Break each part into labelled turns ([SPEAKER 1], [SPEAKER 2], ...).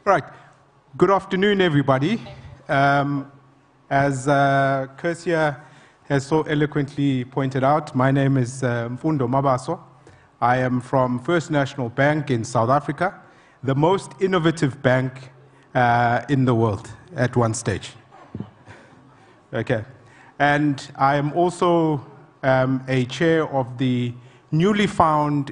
[SPEAKER 1] Right. Good afternoon, everybody. As Kersia has so eloquently pointed out, my name is Mfundo Mabaso. I am from First National Bank in South Africa, the most innovative bank in the world at one stage. Okay. And I am also a chair of the newly formed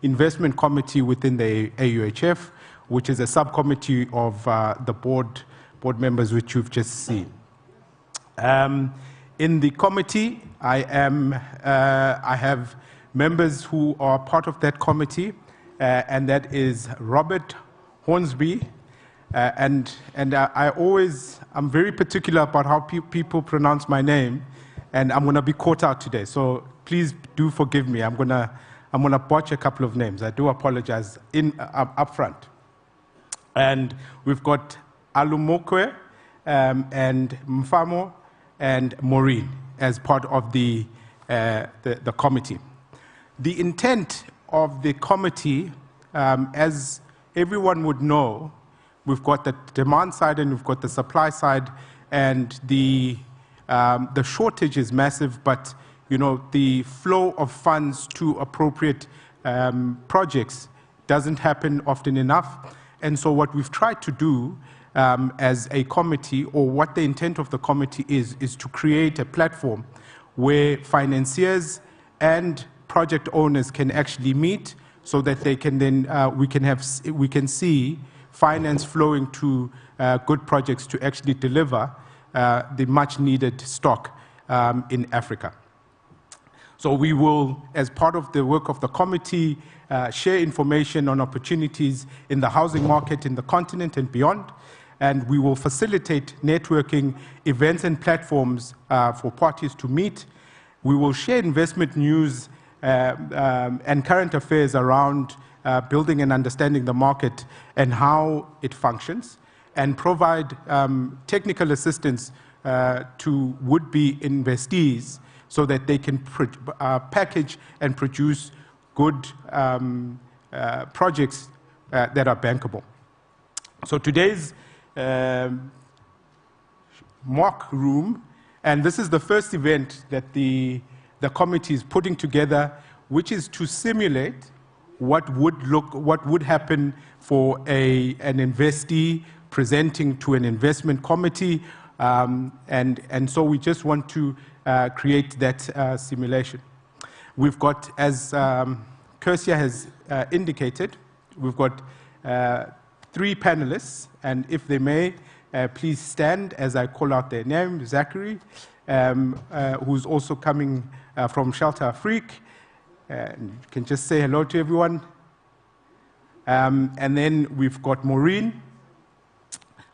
[SPEAKER 1] investment committee within the AUHF, which is a subcommittee of the board members which you've just seen. In the committee, I have members who are part of that committee, and that is Robert Hornsby, and I'm very particular about how people pronounce my name, and I'm going to be caught out today. So please do forgive me. I'm gonna botch a couple of names. I do apologize up front. And we've got Alumokwe and Mfamo and Maureen as part of the committee. The intent of the committee, as everyone would know, we've got the demand side and we've got the supply side, and the shortage is massive, but the flow of funds to appropriate projects doesn't happen often enough. And so what we've tried to do as a committee, or what the intent of the committee is to create a platform where financiers and project owners can actually meet, so that they can then, we can see finance flowing to good projects to actually deliver the much needed stock in Africa. So we will, as part of the work of the committee, share information on opportunities in the housing market in the continent and beyond, and we will facilitate networking events and platforms for parties to meet. We will share investment news and current affairs around building and understanding the market and how it functions, and provide technical assistance to would-be investees so that they can package and produce good projects that are bankable. So today's mock room, and this is the first event that the committee is putting together, which is to simulate what would happen for an investee presenting to an investment committee, and so we just want to create that simulation. We've got, as Kersia has indicated, we've got 3 panelists, and if they may, please stand as I call out their name. Zachary, who's also coming from Shelter Afrique. You can just say hello to everyone. And then we've got Maureen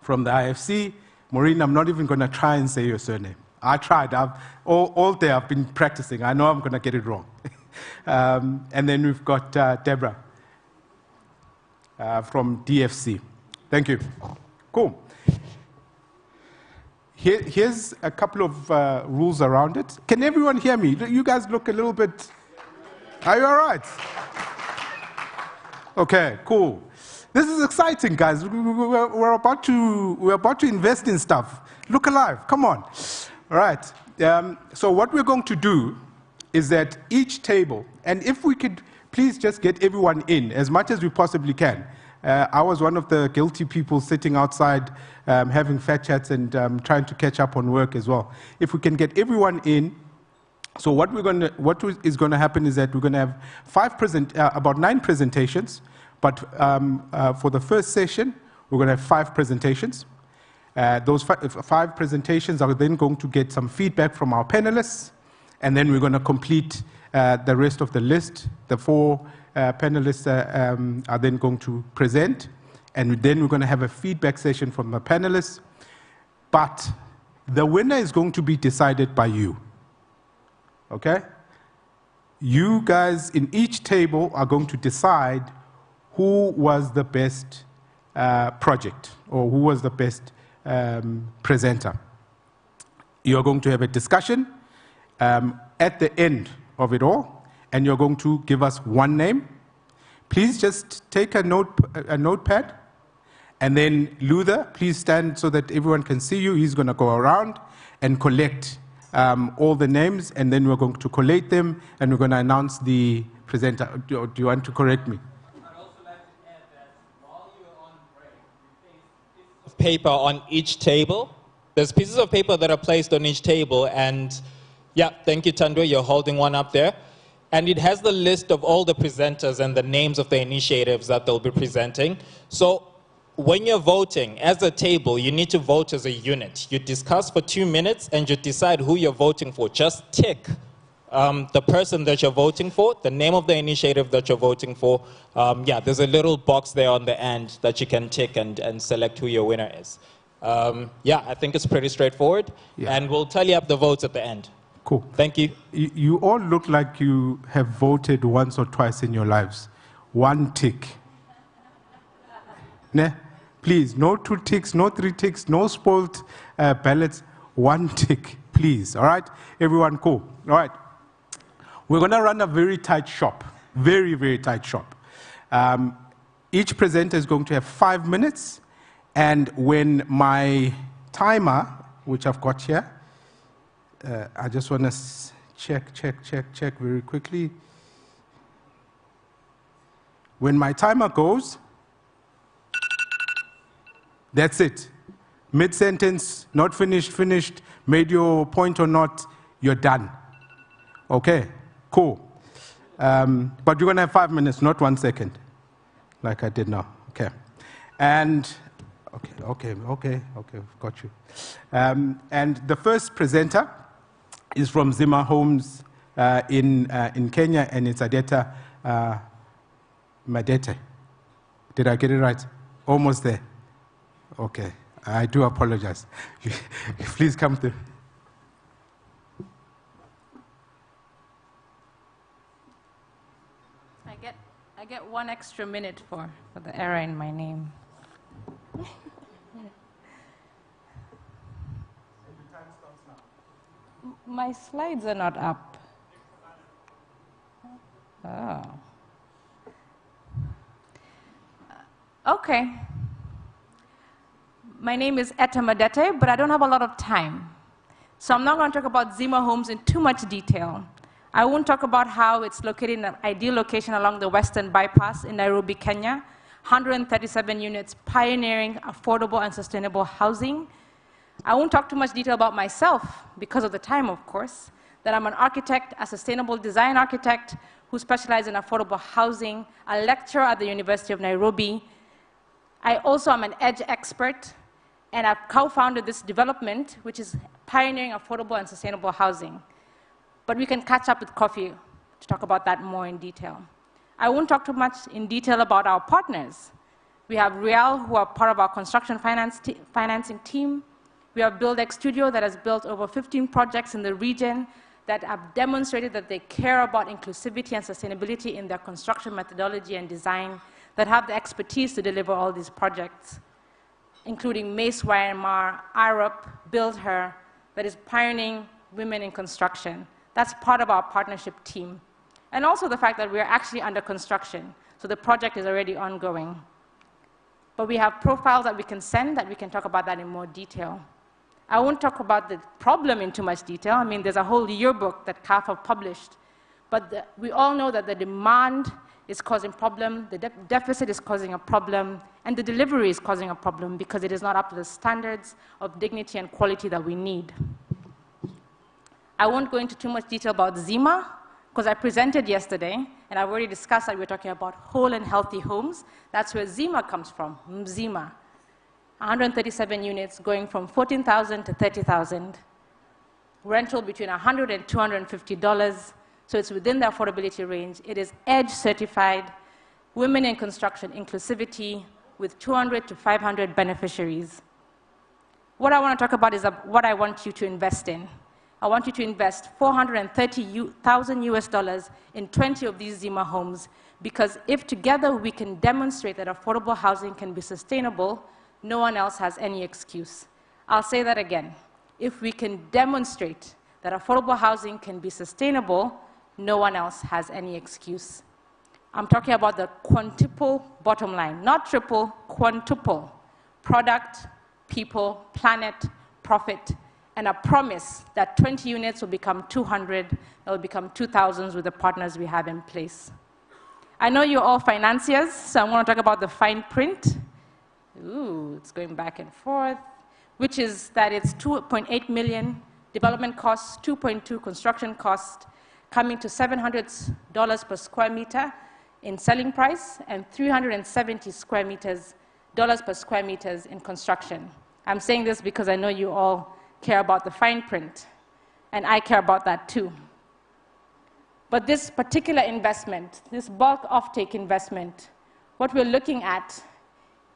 [SPEAKER 1] from the IFC. Maureen, I'm not even going to try and say your surname. I tried. All day I've been practicing. I know I'm going to get it wrong. And then we've got Debra from DFC. Thank you. Cool. Here's a couple of rules around it. Can everyone hear me? You guys look a little bit... Are you all right? Okay, cool. This is exciting, guys. We're about to invest in stuff. Look alive. Come on. All right. So what we're going to do is that each table, and if we could please just get everyone in as much as we possibly can. I was one of the guilty people sitting outside having fat chats and trying to catch up on work as well. If we can get everyone in. So what is going to happen is that we're going to have about 9 presentations, but for the first session, we're going to have 5 presentations. Those 5 presentations are then going to get some feedback from our panelists, and then we're going to complete the rest of the list. The 4 panelists are then going to present, and then we're going to have a feedback session from the panelists. But the winner is going to be decided by you. Okay? You guys in each table are going to decide who was the best project, or who was the best presenter. You're going to have a discussion at the end of it all, and you're going to give us one name. Please just take a notepad, and then Luther, please stand so that everyone can see you. He's going to go around and collect all the names, and then we're going to collate them, and we're going to announce the presenter. Do you want to correct me?
[SPEAKER 2] I'd also like to add that while you're on break, you place pieces of paper on each table. There's pieces of paper that are placed on each table, and yeah, thank you, Tandwe, you're holding one up there. And it has the list of all the presenters and the names of the initiatives that they'll be presenting. So when you're voting, as a table, you need to vote as a unit. You discuss for 2 minutes, and you decide who you're voting for. Just tick the person that you're voting for, the name of the initiative that you're voting for. Yeah, there's a little box there on the end that you can tick and select who your winner is. Yeah, I think it's pretty straightforward. Yeah. And we'll tally up the votes at the end.
[SPEAKER 1] Cool.
[SPEAKER 2] Thank you.
[SPEAKER 1] You all look like you have voted once or twice in your lives. One tick. Ne? Please, no 2 ticks, no 3 ticks, no spoiled ballots. 1 tick, please. All right? Everyone, cool. All right. We're going to run a very tight shop. Very, very tight shop. Each presenter is going to have 5 minutes. And when my timer, which I've got here, I just want to check very quickly. When my timer goes, that's it. Mid-sentence, not finished, finished, made your point or not, you're done. Okay, cool. But you're going to have 5 minutes, not 1 second, like I did now. Okay. And, okay, got you. And the first presenter is from Zima Homes in Kenya, and it's Adeta Madete. Did I get it right? Almost there. Okay, I do apologize. Please come through.
[SPEAKER 3] I get 1 extra minute for the error in my name. My slides are not up. Oh. Okay. My name is Etta Madete, but I don't have a lot of time. So I'm not going to talk about Zima Homes in too much detail. I won't talk about how it's located in an ideal location along the Western Bypass in Nairobi, Kenya, 137 units, pioneering affordable and sustainable housing. I won't talk too much detail about myself, because of the time, of course, that I'm an architect, a sustainable design architect who specializes in affordable housing, a lecturer at the University of Nairobi. I also am an edge expert, and I've co-founded this development, which is pioneering affordable and sustainable housing. But we can catch up with coffee to talk about that more in detail. I won't talk too much in detail about our partners. We have Real, who are part of our construction financing team. We have BuildX Studio that has built over 15 projects in the region that have demonstrated that they care about inclusivity and sustainability in their construction methodology and design, that have the expertise to deliver all these projects, including Mace Wyamar, IROP, Build Her, that is pioneering women in construction. That's part of our partnership team. And also the fact that we're actually under construction, so the project is already ongoing. But we have profiles that we can send that we can talk about that in more detail. I won't talk about the problem in too much detail. I mean, there's a whole yearbook that CAF have published. But we all know that the demand is causing a problem, the deficit is causing a problem, and the delivery is causing a problem because it is not up to the standards of dignity and quality that we need. I won't go into too much detail about Zima, because I presented yesterday, and I've already discussed that we're talking about whole and healthy homes. That's where Zima comes from, Zima. 137 units going from $14,000 to $30,000. Rental between $100 and $250. So it's within the affordability range. It is EDGE certified, women in construction inclusivity, with 200 to 500 beneficiaries. What I want to talk about is what I want you to invest in. I want you to invest $430,000 in 20 of these Zima homes, because if together we can demonstrate that affordable housing can be sustainable, no one else has any excuse. I'll say that again. If we can demonstrate that affordable housing can be sustainable, no one else has any excuse. I'm talking about the quintuple bottom line, not triple, quintuple. Product, people, planet, profit, and a promise that 20 units will become 200, that will become 2,000 with the partners we have in place. I know you're all financiers, so I want to talk about the fine print. Ooh, it's going back and forth, which is that it's 2.8 million development costs, 2.2 construction cost, coming to $700 per square meter in selling price, and 370 dollars per square meters in construction. I'm saying this because I know you all care about the fine print, and I care about that too. But this particular investment, this bulk offtake investment, what we're looking at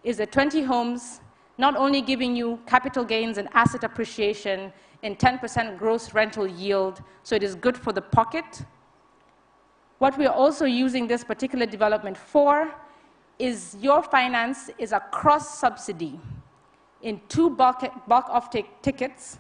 [SPEAKER 3] is the 20 homes not only giving you capital gains and asset appreciation and 10% gross rental yield, so it is good for the pocket. What we are also using this particular development for is your finance is a cross-subsidy in 2 bulk offtake tickets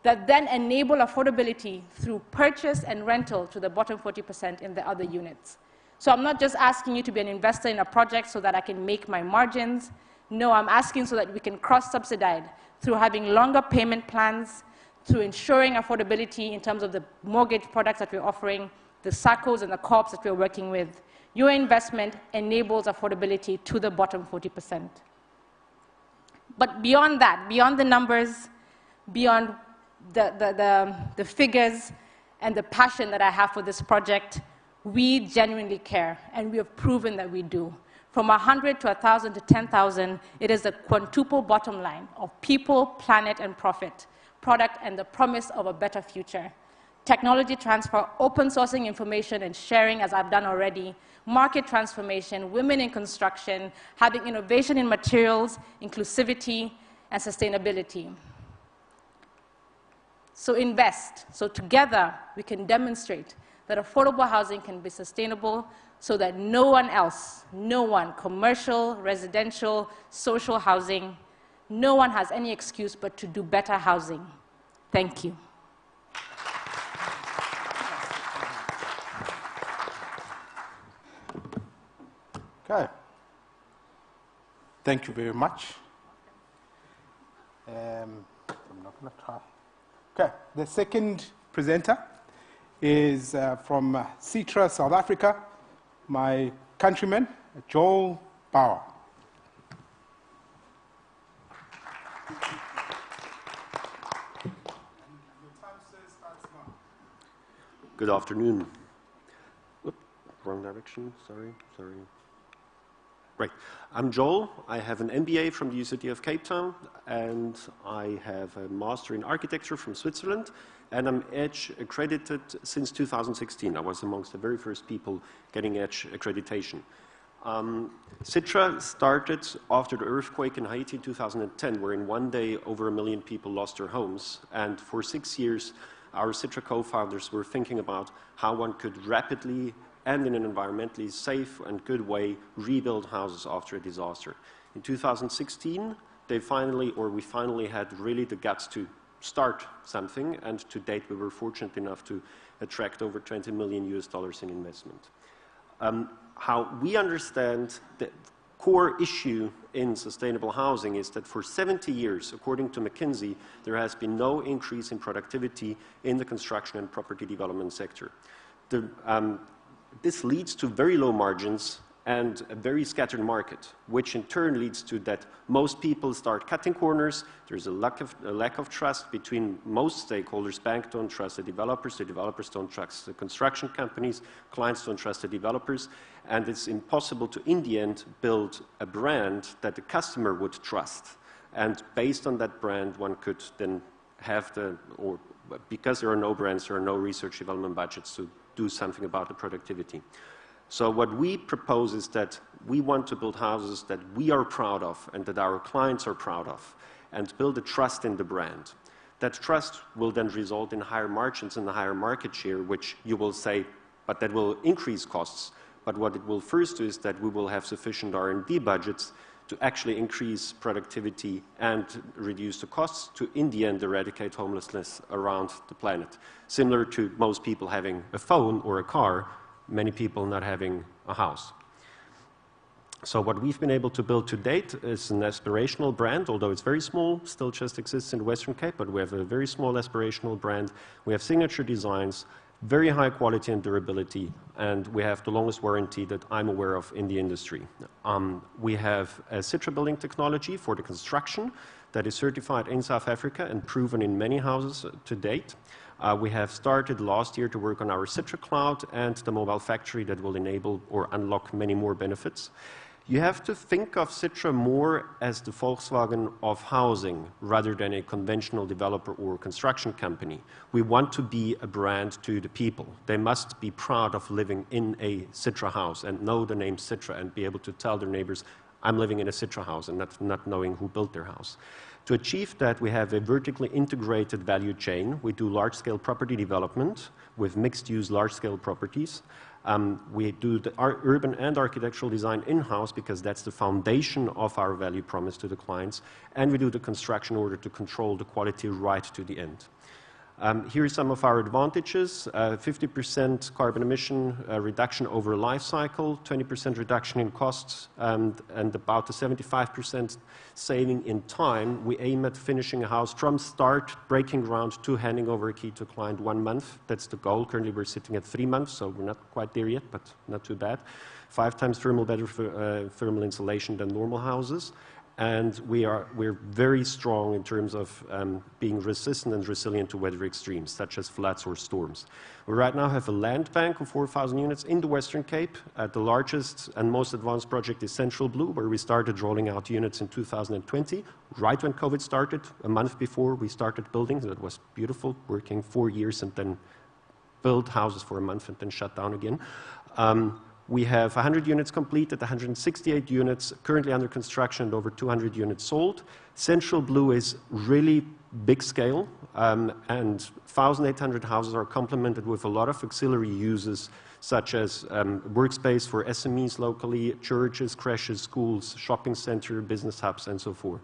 [SPEAKER 3] that then enable affordability through purchase and rental to the bottom 40% in the other units. So I'm not just asking you to be an investor in a project so that I can make my margins. No, I'm asking so that we can cross-subsidize through having longer payment plans, through ensuring affordability in terms of the mortgage products that we're offering, the SACCOs and the co-ops that we're working with. Your investment enables affordability to the bottom 40%. But beyond that, beyond the numbers, beyond the figures and the passion that I have for this project, we genuinely care, and we have proven that we do. From 100 to 1,000 to 10,000, it is the quintuple bottom line of people, planet, and profit, product, and the promise of a better future. Technology transfer, open sourcing information and sharing, as I've done already, market transformation, women in construction, having innovation in materials, inclusivity, and sustainability. So invest. So together, we can demonstrate that affordable housing can be sustainable so that no one else, no one, commercial, residential, social housing, no one has any excuse but to do better housing. Thank you.
[SPEAKER 1] Okay. Thank you very much. I'm not going to try. Okay, the second presenter is from Citra, South Africa, my countryman, Joel Bauer.
[SPEAKER 4] Good afternoon. Whoop, wrong direction, sorry. Right, I'm Joel. I have an MBA from the University of Cape Town, and I have a master in architecture from Switzerland, and I'm EDGE accredited since 2016. I was amongst the very first people getting EDGE accreditation. Citra started after the earthquake in Haiti in 2010, where in one day over 1 million people lost their homes, and for 6 years our Citra co-founders were thinking about how one could rapidly and in an environmentally safe and good way rebuild houses after a disaster. In 2016, we finally had really the guts to start something, and to date we were fortunate enough to attract over $20 million in investment. How we understand the core issue in sustainable housing is that for 70 years, according to McKinsey, there has been no increase in productivity in the construction and property development sector. This leads to very low margins and a very scattered market, which in turn leads to that most people start cutting corners. There's a lack of trust between most stakeholders. Banks don't trust the developers don't trust the construction companies, clients don't trust the developers, and it's impossible to, in the end, build a brand that the customer would trust. And based on that brand, one could then have because there are no brands, there are no research development budgets to do something about the productivity. So what we propose is that we want to build houses that we are proud of and that our clients are proud of, and build a trust in the brand. That trust will then result in higher margins and a higher market share, which you will say, but that will increase costs. But what it will first do is that we will have sufficient R&D budgets to actually increase productivity and reduce the costs to, in the end, eradicate homelessness around the planet. Similar to most people having a phone or a car, many people not having a house. So what we've been able to build to date is an aspirational brand, although it's very small, still just exists in the Western Cape, but we have a very small aspirational brand. We have signature designs, very high quality and durability, and we have the longest warranty that I'm aware of in the industry. We have a Citra building technology for the construction that is certified in South Africa and proven in many houses to date. We have started last year to work on our Citra Cloud and the mobile factory that will enable or unlock many more benefits. You have to think of Citra more as the Volkswagen of housing rather than a conventional developer or construction company. We want to be a brand to the people. They must be proud of living in a Citra house and know the name Citra and be able to tell their neighbors, I'm living in a Citra house, and not knowing who built their house. To achieve that, we have a vertically integrated value chain. We do large-scale property development with mixed-use large-scale properties. We do the urban and architectural design in-house because that's the foundation of our value promise to the clients. And we do the construction in order to control the quality right to the end. Here are some of our advantages. 50% carbon emission reduction over a life cycle, 20% reduction in costs, and about a 75% saving in time. We aim at finishing a house from start, breaking ground, to handing over a key to a client 1 month. That's the goal. Currently, we're sitting at 3 months, so we're not quite there yet, but not too bad. 5 times better thermal insulation than normal houses. And we're very strong in terms of being resistant and resilient to weather extremes, such as floods or storms. We right now have a land bank of 4,000 units in the Western Cape. The largest and most advanced project is Central Blue, where we started rolling out units in 2020, right when COVID started, a month before we started building. That was beautiful, working 4 years and then build houses for a month and then shut down again. We have 100 units completed, 168 units currently under construction, and over 200 units sold. Central Blue is really big scale, and 1,800 houses are complemented with a lot of auxiliary uses, such as workspace for SMEs locally, churches, creches, schools, shopping center, business hubs, and so forth.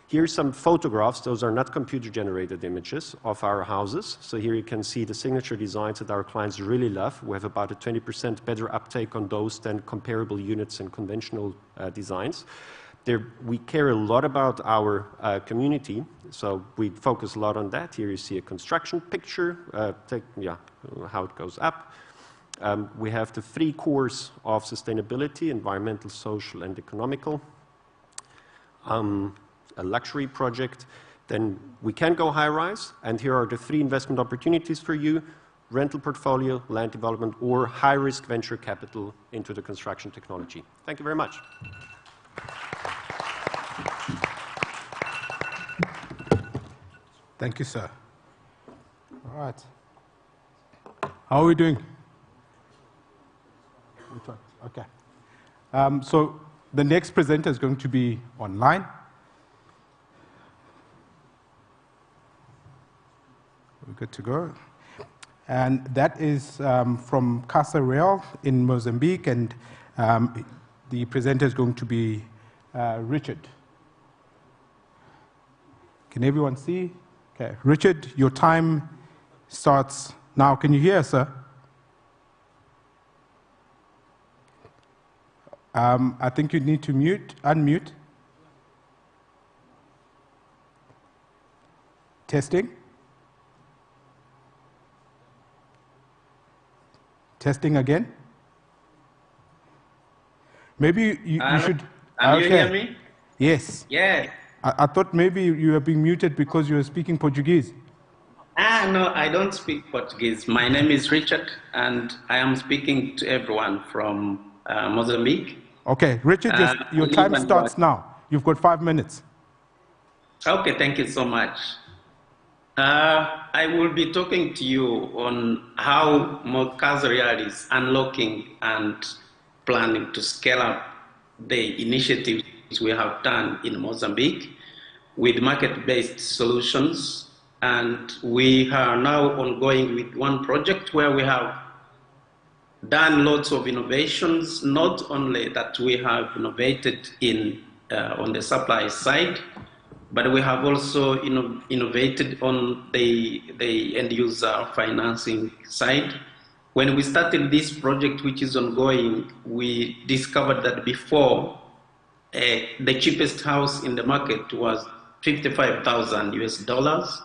[SPEAKER 4] Here's some photographs. Those are not computer-generated images of our houses. So here you can see the signature designs that our clients really love. We have about a 20% better uptake on those than comparable units and conventional designs. We care a lot about our community, so we focus a lot on that. Here you see a construction picture, how it goes up. We have the 3 cores of sustainability: environmental, social, and economical. A luxury project, then we can go high-rise, and here are the 3 investment opportunities for you: rental portfolio, land development, or high-risk venture capital into the construction technology. Thank you very much.
[SPEAKER 1] Thank you, sir. All right. How are we doing? Which one? Okay. So the next presenter is going to be online. We're good to go. And that is from Casa Real in Mozambique, and the presenter is going to be Richard. Can everyone see? Okay, Richard, your time starts now. Can you hear us, sir? I think you need to unmute. Testing. Testing again. Maybe you should.
[SPEAKER 5] Can you hear me?
[SPEAKER 1] Yes.
[SPEAKER 5] Yeah.
[SPEAKER 1] I thought maybe you were being muted because you were speaking Portuguese.
[SPEAKER 5] No, I don't speak Portuguese. My name is Richard, and I am speaking to everyone from Mozambique.
[SPEAKER 1] Okay, Richard, your time starts now. You've got 5 minutes.
[SPEAKER 5] Okay, thank you so much. I will be talking to you on how Casa Real is unlocking and planning to scale up the initiatives we have done in Mozambique with market-based solutions. And we are now ongoing with one project where we have done lots of innovations, not only that we have innovated on the supply side, but we have also innovated on the end user financing side. When we started this project, which is ongoing, we discovered that before, the cheapest house in the market was $55,000,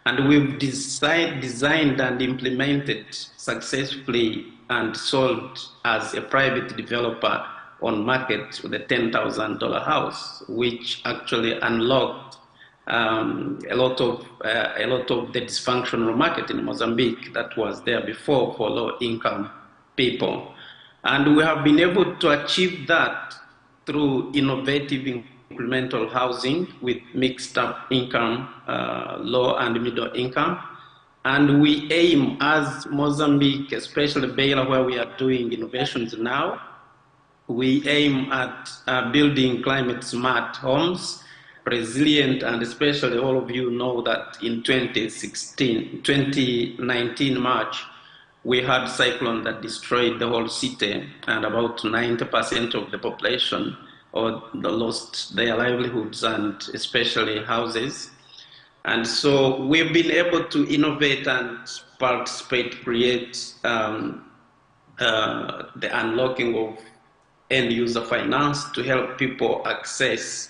[SPEAKER 5] and we've designed and implemented successfully and sold as a private developer on market with a $10,000 house, which actually unlocked a lot of the dysfunctional market in Mozambique that was there before for low-income people. And we have been able to achieve that through innovative incremental housing with mixed up income, low and middle income. And we aim, as Mozambique, especially Beira, where we are doing innovations now, we aim at building climate smart homes, resilient, and especially all of you know that in 2019 March, we had a cyclone that destroyed the whole city, and about 90% of the population lost their livelihoods and especially houses. And so we've been able to innovate and participate, create the unlocking of end user finance to help people access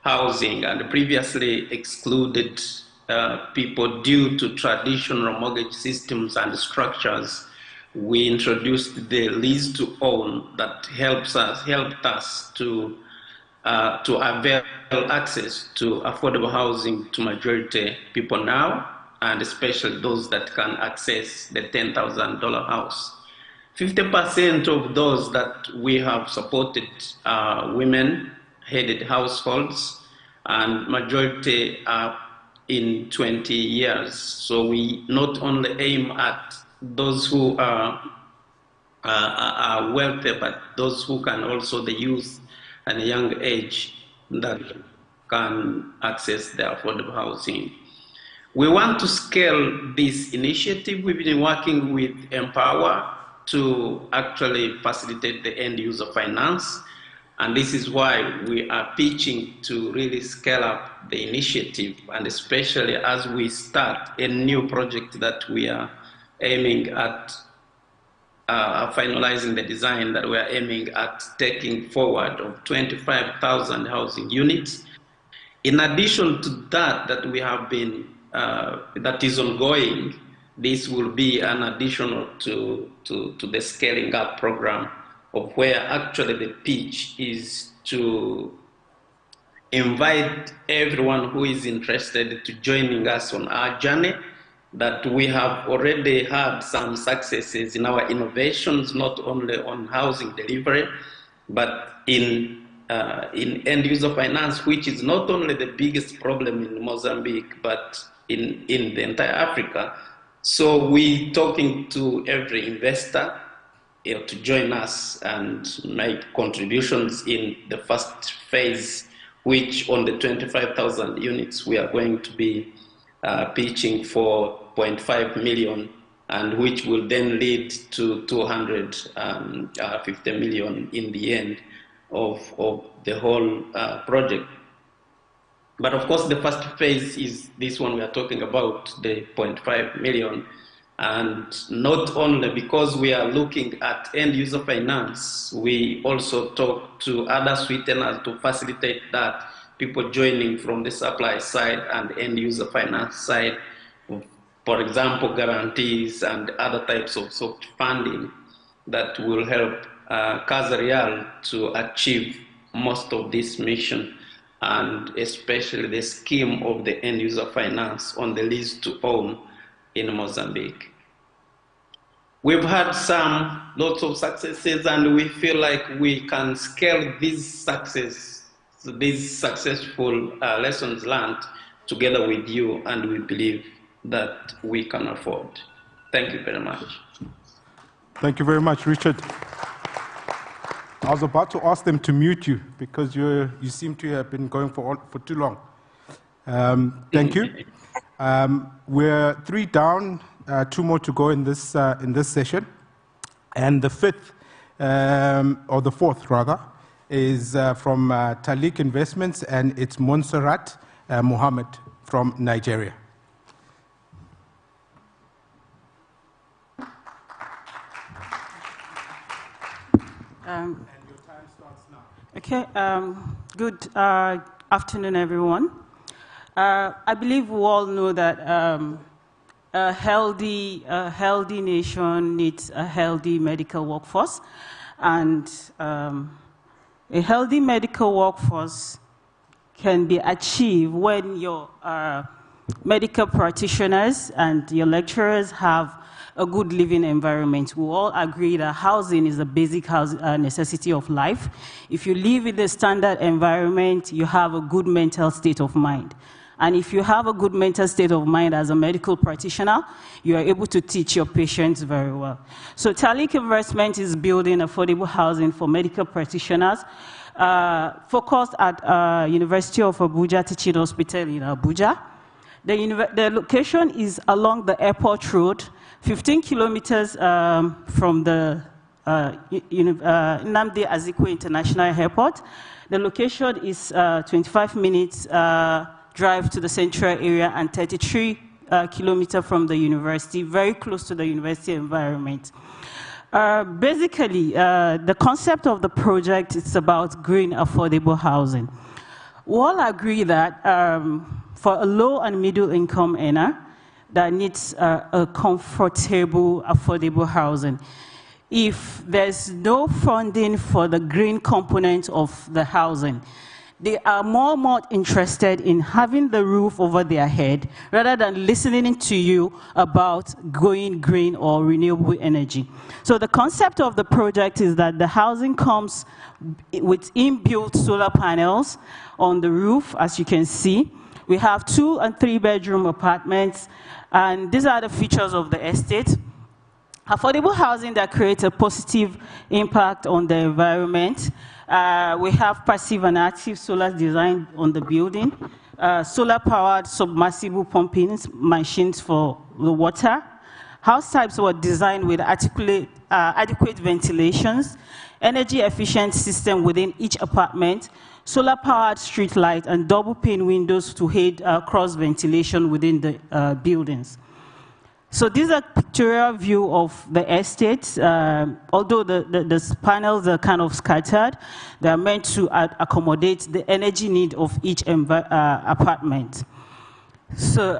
[SPEAKER 5] housing, and previously excluded people due to traditional mortgage systems and structures. We introduced the lease to own that helped us to avail access to affordable housing to majority people now, and especially those that can access the $10,000 house. 50% of those that we have supported are women-headed households, and majority are in 20 years. So we not only aim at those who are wealthy, but those who can also, the youth at a young age, that can access the affordable housing. We want to scale this initiative. We've been working with Empower to actually facilitate the end user finance. And this is why we are pitching to really scale up the initiative, and especially as we start a new project that we are aiming at finalizing the design, that we are aiming at taking forward of 25,000 housing units. In addition to that we have been, that is ongoing, this will be an additional to the scaling up program, of where actually the pitch is to invite everyone who is interested to joining us on our journey, that we have already had some successes in our innovations, not only on housing delivery, but in end user finance, which is not only the biggest problem in Mozambique, but in the entire Africa. So we're talking to every investor to join us and make contributions in the first phase, which on the 25,000 units we are going to be pitching for 0.5 million, and which will then lead to 250 million in the end of the whole project. But of course, the first phase is this one we are talking about, the 0.5 million. And not only because we are looking at end user finance, we also talk to other sweeteners to facilitate that, people joining from the supply side and end user finance side, for example, guarantees and other types of soft funding that will help Casa Real to achieve most of this mission, and especially the scheme of the end user finance on the lease to own in Mozambique. We've had lots of successes, and we feel like we can scale these successful lessons learned together with you, and we believe that we can afford. Thank you very much.
[SPEAKER 1] Thank you very much, Richard. I was about to ask them to mute you because you seem to have been going for too long. Thank you. We're 3 down, 2 more to go in this session, and the 5th, or the 4th rather, is from Talik Investments, and it's Montserrat Mohammed from Nigeria. And your time starts now.
[SPEAKER 6] Okay, good afternoon, everyone. I believe we all know that a healthy nation needs a healthy medical workforce, and a healthy medical workforce can be achieved when your medical practitioners and your lecturers have a good living environment. We all agree that housing is a basic necessity of life. If you live in a standard environment, you have a good mental state of mind. And if you have a good mental state of mind as a medical practitioner, you are able to teach your patients very well. So Talik Investment is building affordable housing for medical practitioners, focused at University of Abuja Teaching Hospital in Abuja. The location is along the airport road, 15 kilometers from the Nnamdi Azikiwe International Airport. The location is 25 minutes drive to the central area and 33 kilometers from the university, very close to the university environment. Basically, the concept of the project is about green affordable housing. We all agree that for a low and middle income earner that needs a comfortable, affordable housing, if there's no funding for the green component of the housing, they are more interested in having the roof over their head rather than listening to you about going green or renewable energy. So the concept of the project is that the housing comes with inbuilt solar panels on the roof, as you can see. We have 2- and 3-bedroom apartments, and these are the features of the estate. Affordable housing that creates a positive impact on the environment. We have passive and active solar design on the building, solar-powered submersible pumping machines for the water. House types were designed with adequate ventilations, energy-efficient system within each apartment, solar-powered street light, and double-pane windows to aid cross-ventilation within the buildings. So these are pictorial view of the estate. Although the panels are kind of scattered, they are meant to accommodate the energy need of each apartment. So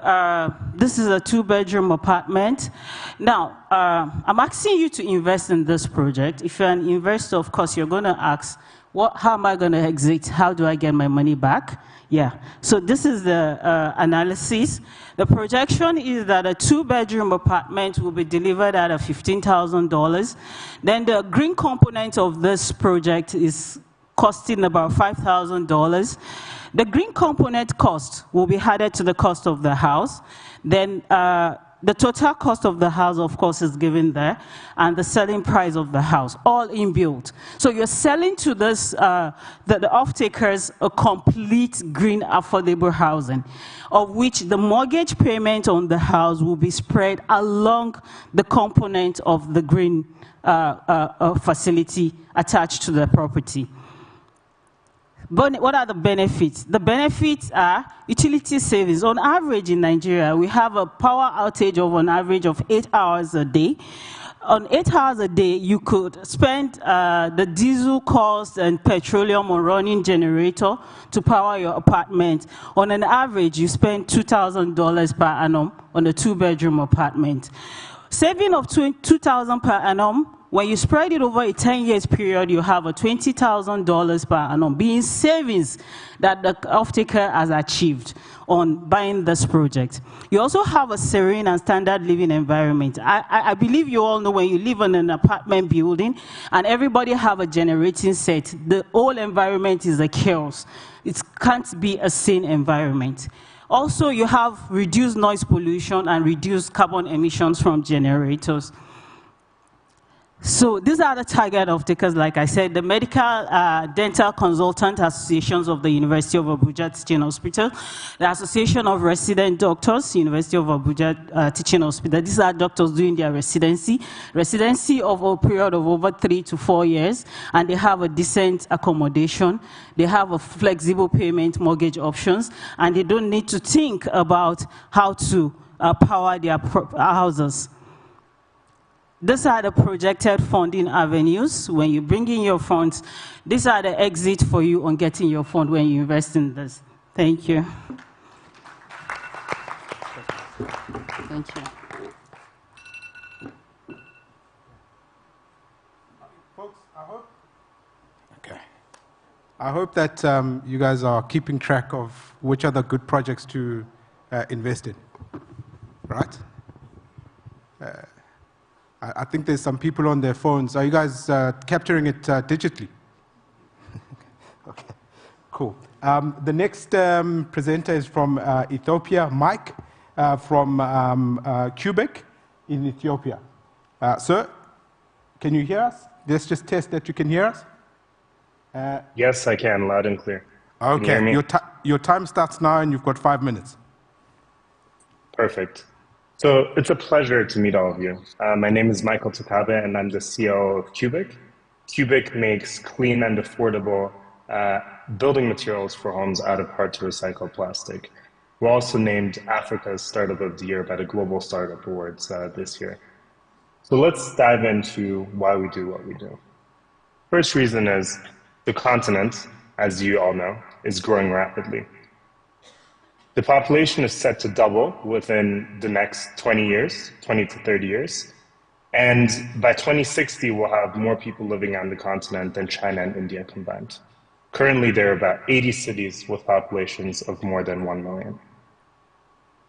[SPEAKER 6] this is a 2-bedroom apartment. Now, I'm asking you to invest in this project. If you're an investor, of course, you're going to ask, how am I going to exit? How do I get my money back? Yeah, so this is the analysis. The projection is that a 2-bedroom apartment will be delivered at $15,000. Then the green component of this project is costing about $5,000. The green component cost will be added to the cost of the house. Then the total cost of the house, of course, is given there, and the selling price of the house, all inbuilt. So you're selling to this, the off-takers a complete green affordable housing, of which the mortgage payment on the house will be spread along the component of the green facility attached to the property. But what are the benefits? The benefits are utility savings. On average in Nigeria, we have a power outage of an average of 8 hours a day. On 8 hours a day, you could spend the diesel cost and petroleum on running generator to power your apartment. On an average, you spend $2,000 per annum on a 2-bedroom apartment. Saving of $2,000 per annum, when you spread it over a 10-year period, you have a $20,000 per annum being savings that the off-taker has achieved on buying this project. You also have a serene and standard living environment. I believe you all know when you live in an apartment building and everybody have a generating set, the whole environment is a chaos. It can't be a sane environment. Also, you have reduced noise pollution and reduced carbon emissions from generators. So these are the target off-takers, like I said, the Medical Dental Consultant Associations of the University of Abuja Teaching Hospital, the Association of Resident Doctors, University of Abuja Teaching Hospital. These are doctors doing their residency of a period of over 3 to 4 years, and they have a decent accommodation. They have a flexible payment mortgage options, and they don't need to think about how to power their houses. These are the projected funding avenues. When you bring in your funds, these are the exits for you on getting your fund when you invest in this. Thank you. Thank you.
[SPEAKER 1] Folks, I hope that you guys are keeping track of which are the good projects to invest in, right? I think there's some people on their phones. Are you guys capturing it digitally? Okay, cool. The next presenter is from Ethiopia, Mike, from Quebec in Ethiopia. Sir, can you hear us? Let's just test that you can hear us.
[SPEAKER 7] Yes, I can, loud and clear.
[SPEAKER 1] Okay, your time starts now and you've got 5 minutes.
[SPEAKER 7] Perfect. So it's a pleasure to meet all of you. My name is Michael Tukabe and I'm the CEO of Quebec. Quebec makes clean and affordable building materials for homes out of hard-to-recycle plastic. We're also named Africa's Startup of the Year by the Global Startup Awards this year. So let's dive into why we do what we do. First reason is the continent, as you all know, is growing rapidly. The population is set to double within the next 20 years, 20 to 30 years. And by 2060, we'll have more people living on the continent than China and India combined. Currently, there are about 80 cities with populations of more than 1 million.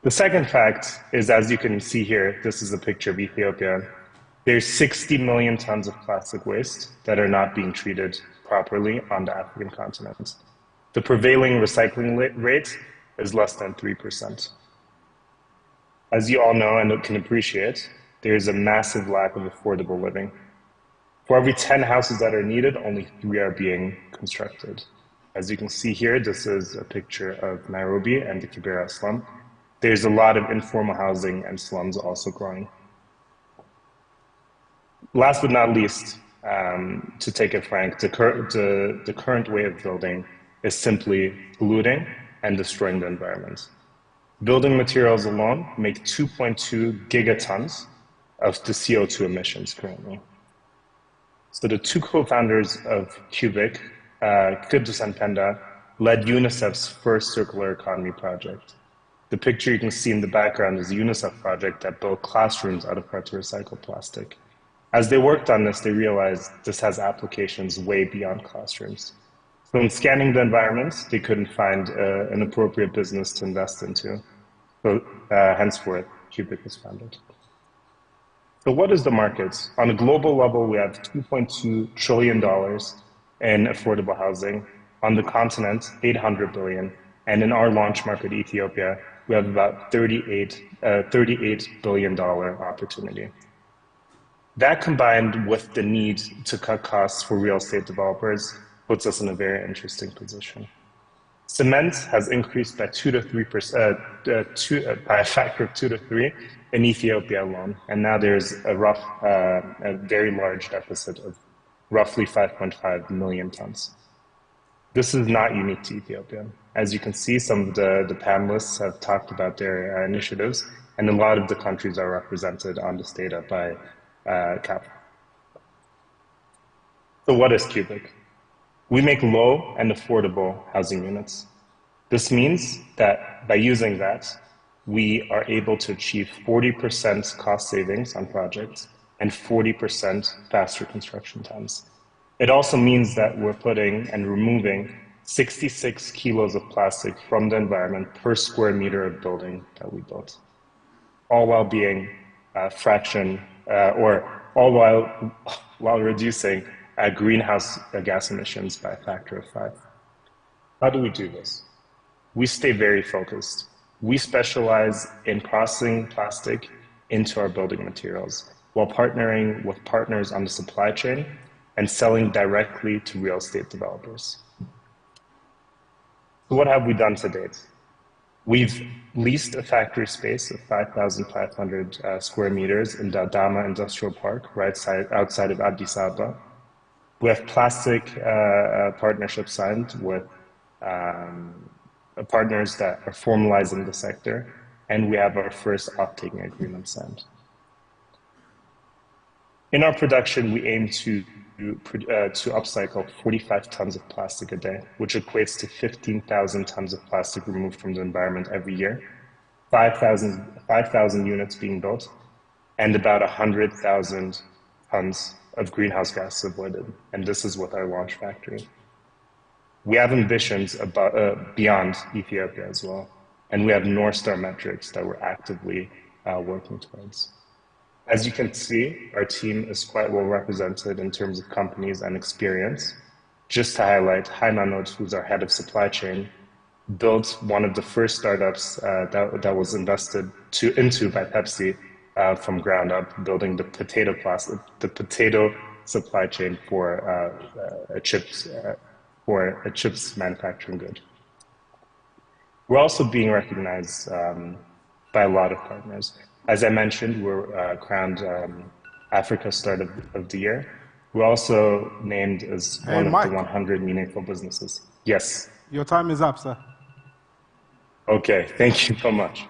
[SPEAKER 7] The second fact is, as you can see here, this is a picture of Ethiopia. There's 60 million tons of plastic waste that are not being treated properly on the African continent. The prevailing recycling rate is less than 3%. As you all know and can appreciate, there is a massive lack of affordable living. For every 10 houses that are needed, only 3 are being constructed. As you can see here, this is a picture of Nairobi and the Kibera slum. There's a lot of informal housing and slums also growing. Last but not least, to take it frank, the current way of building is simply polluting and destroying the environment. Building materials alone make 2.2 gigatons of the CO2 emissions currently. So the 2 co-founders of Quebec, Kudus and Penda, led UNICEF's first circular economy project. The picture you can see in the background is a UNICEF project that built classrooms out of hard-to-recycle plastic. As they worked on this, they realized this has applications way beyond classrooms. So in scanning the environment, they couldn't find an appropriate business to invest into. So henceforth, Quebec was founded. So what is the market? On a global level, we have $2.2 trillion in affordable housing. On the continent, $800 billion. And in our launch market, Ethiopia, we have about $38 billion opportunity. That combined with the need to cut costs for real estate developers puts us in a very interesting position. Cement has increased by 2 to 3%, by a factor of 2 to 3 in Ethiopia alone, and now there's a very large deficit of roughly 5.5 million tons. This is not unique to Ethiopia. As you can see, some of the panelists have talked about their initiatives, and a lot of the countries are represented on this data by CAP. So what is Quebec? We make low and affordable housing units. This means that by using that, we are able to achieve 40% cost savings on projects and 40% faster construction times. It also means that we're putting and removing 66 kilos of plastic from the environment per square meter of building that we built, all while being while reducing greenhouse gas emissions by a factor of 5. How do we do this? We stay very focused. We specialize in processing plastic into our building materials while partnering with partners on the supply chain and selling directly to real estate developers. So what have we done to date? We've leased a factory space of 5,500 square meters in the Adama Industrial Park, right outside of Addis Ababa. We have plastic partnerships signed with partners that are formalizing the sector, and we have our first off-taking agreement signed. In our production, we aim to upcycle 45 tons of plastic a day, which equates to 15,000 tons of plastic removed from the environment every year, 5,000 units being built, and about 100,000 tons of greenhouse gases avoided. And this is with our launch factory. We have ambitions beyond Ethiopia as well. And we have North Star metrics that we're actively working towards. As you can see, our team is quite well represented in terms of companies and experience. Just to highlight, Haimanot, who's our head of supply chain, built one of the first startups that was invested into by Pepsi from ground up, building the potato supply chain for a chips manufacturing good. We're also being recognized by a lot of partners. As I mentioned, we're crowned Africa Startup of the Year. We're also named as one of the 100 meaningful businesses. Yes?
[SPEAKER 1] Your time is up, sir.
[SPEAKER 7] Okay, thank you so much.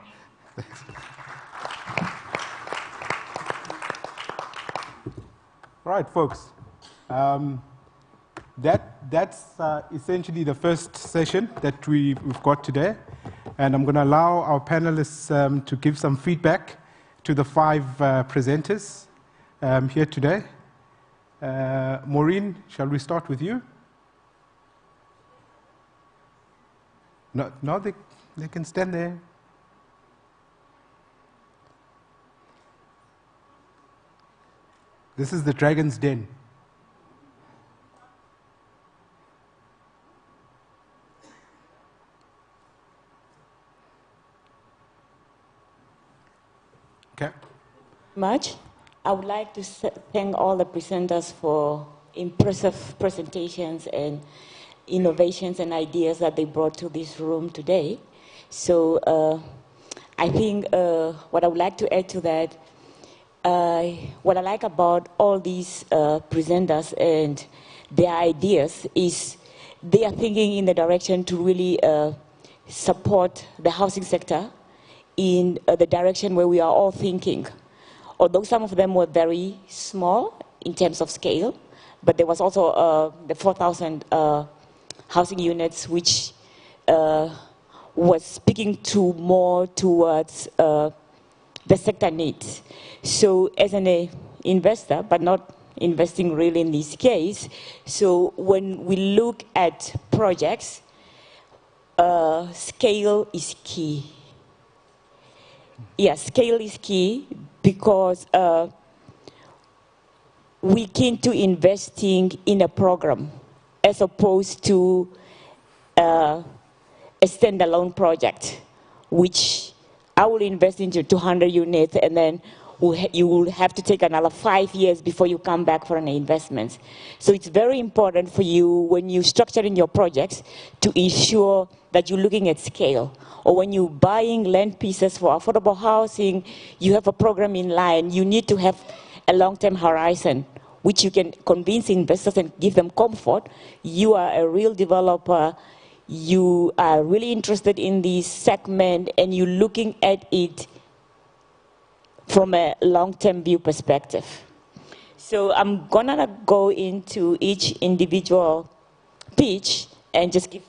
[SPEAKER 1] Right, folks. That's essentially the first session that we've got today. And I'm going to allow our panelists to give some feedback to the 5 presenters here today. Maureen, shall we start with you? No, they can stand there. This is the Dragon's Den. Okay.
[SPEAKER 8] Much. I would like to thank all the presenters for impressive presentations and innovations and ideas that they brought to this room today. So I think what I would like to add to that, what I like about all these presenters and their ideas is they are thinking in the direction to really support the housing sector in the direction where we are all thinking. Although some of them were very small in terms of scale, but there was also the 4,000 housing units, which was speaking to more towards the sector needs. So as an investor, but not investing really in this case, so when we look at projects, scale is key. Yeah, scale is key because we keen to investing in a program as opposed to a standalone project, which I will invest into 200 units and then you will have to take another 5 years before you come back for an investment. So it's very important for you when you're structuring your projects to ensure that you're looking at scale. Or when you're buying land pieces for affordable housing, you have a program in line, you need to have a long-term horizon, which you can convince investors and give them comfort. You are a real developer, you are really interested in this segment, and you're looking at it from a long-term view perspective. So I'm gonna go into each individual pitch and just give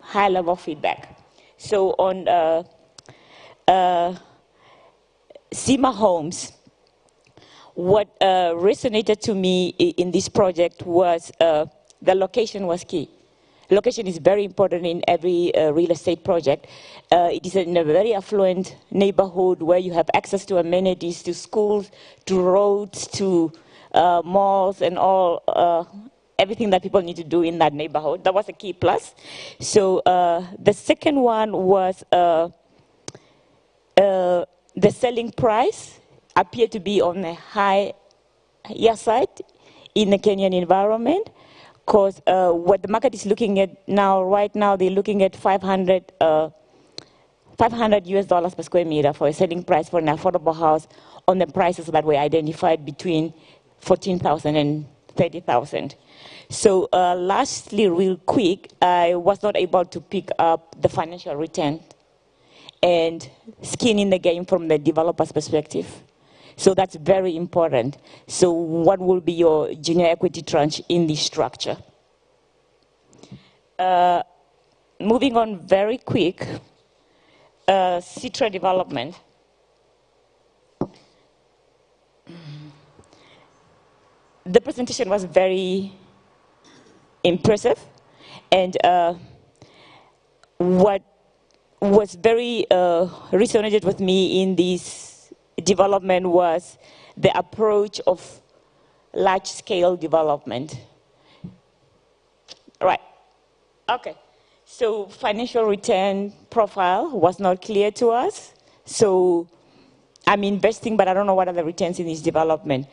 [SPEAKER 8] high-level feedback. So on Zima Homes, what resonated to me in this project was the location was key. Location is very important in every real estate project. It is in a very affluent neighborhood where you have access to amenities, to schools, to roads, to malls, and all everything that people need to do in that neighborhood. That was a key plus. So the second one was the selling price appeared to be on a higher side in the Kenyan environment. Because what the market is looking at now, right now, they're looking at $500 US per square meter for a selling price for an affordable house on the prices that were identified between 14,000 and 30,000. So lastly, real quick, I was not able to pick up the financial return and skin in the game from the developer's perspective. So that's very important. So what will be your junior equity tranche in this structure? Moving on very quick, Citra development. The presentation was very impressive, and what was very resonated with me in this development was the approach of large-scale development. Right. Okay. So financial return profile was not clear to us. So I'm investing, but I don't know what are the returns in this development.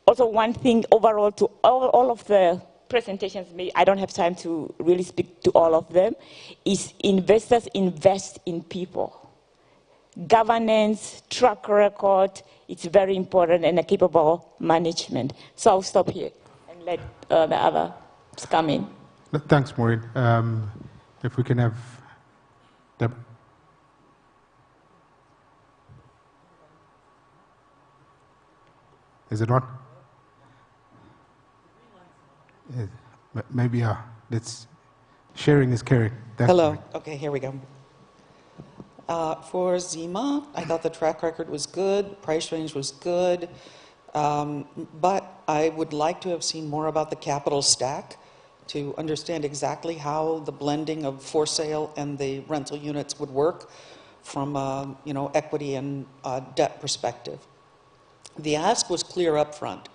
[SPEAKER 8] Also, one thing overall to all of the presentations, I don't have time to really speak to all of them, is investors invest in people. Governance, track record, it's very important, and a capable management. So I'll stop here and let the others come in.
[SPEAKER 1] Thanks, Maureen. If we can have Debra. Is it on? Maybe it's sharing is caring.
[SPEAKER 9] Hello.
[SPEAKER 1] Right.
[SPEAKER 9] Okay, here we go. For Zima, I thought the track record was good, price range was good, but I would like to have seen more about the capital stack to understand exactly how the blending of for sale and the rental units would work from a equity and debt perspective. The ask was clear up front.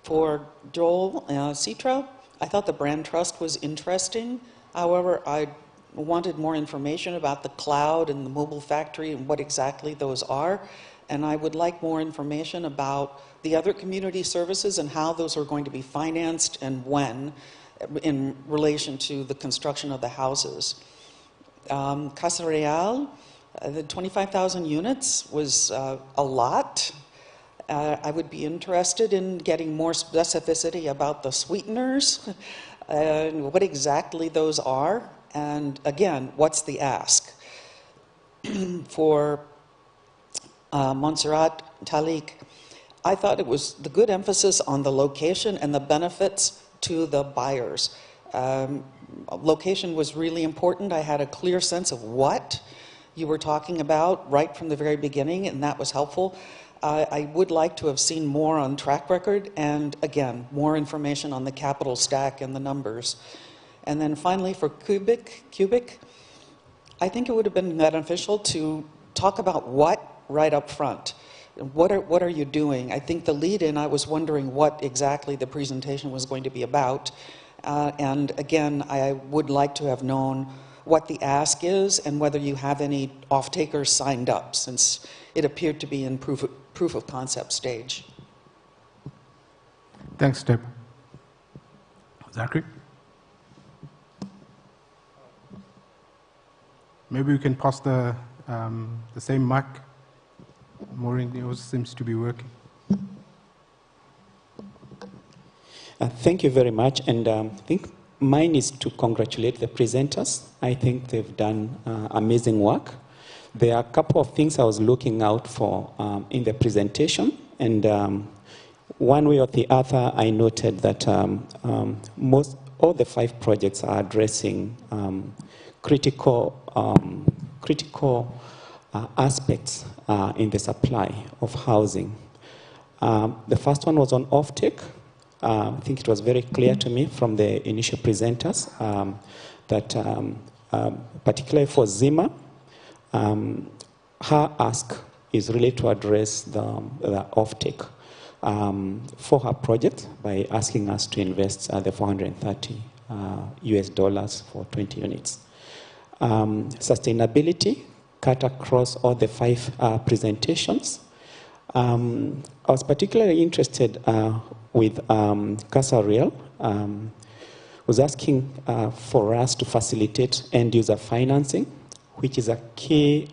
[SPEAKER 9] For Joel Citra, I thought the brand trust was interesting. However, I wanted more information about the cloud and the mobile factory and what exactly those are. And I would like more information about the other community services and how those are going to be financed and when in relation to the construction of the houses. Casa Real, the 25,000 units was a lot. I would be interested in getting more specificity about the sweeteners, and what exactly those are, and again, what's the ask? For Montserrat Talik, I thought it was the good emphasis on the location and the benefits to the buyers. Location was really important. I had a clear sense of what you were talking about right from the very beginning, and that was helpful. I would like to have seen more on track record and, again, more information on the capital stack and the numbers. And then finally, for Cubic, I think it would have been beneficial to talk about what right up front. What are you doing? I think the lead-in, I was wondering what exactly the presentation was going to be about. And again, I would like to have known what the ask is and whether you have any off-takers signed up, since it appeared to be in proof of concept stage.
[SPEAKER 1] Thanks, Deb. Zachary? Maybe we can pass the same mic. Maureen, yours seems to be working.
[SPEAKER 10] Thank you very much, and I think mine is to congratulate the presenters. I think they've done amazing work. There are a couple of things I was looking out for in the presentation, and one way or the other, I noted that all the 5 projects are addressing critical aspects in the supply of housing. The first one was on offtake. I think it was very clear to me from the initial presenters that particularly for Zima, her ask is really to address the offtake for her project by asking us to invest the $430 US for 20 units. Sustainability cut across all the 5 presentations. I was particularly interested with Casa Real, was asking for us to facilitate end-user financing, which is a key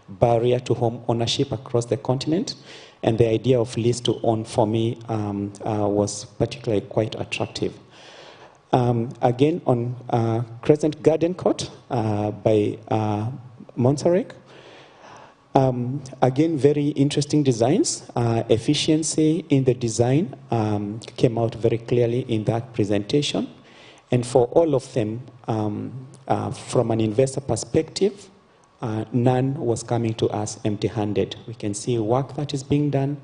[SPEAKER 10] barrier to home ownership across the continent. And the idea of lease to own for me was particularly quite attractive. Again, on Crescent Garden Court by Montserrat, Again, very interesting designs. Efficiency in the design came out very clearly in that presentation. And for all of them, from an investor perspective, none was coming to us empty-handed. We can see work that is being done.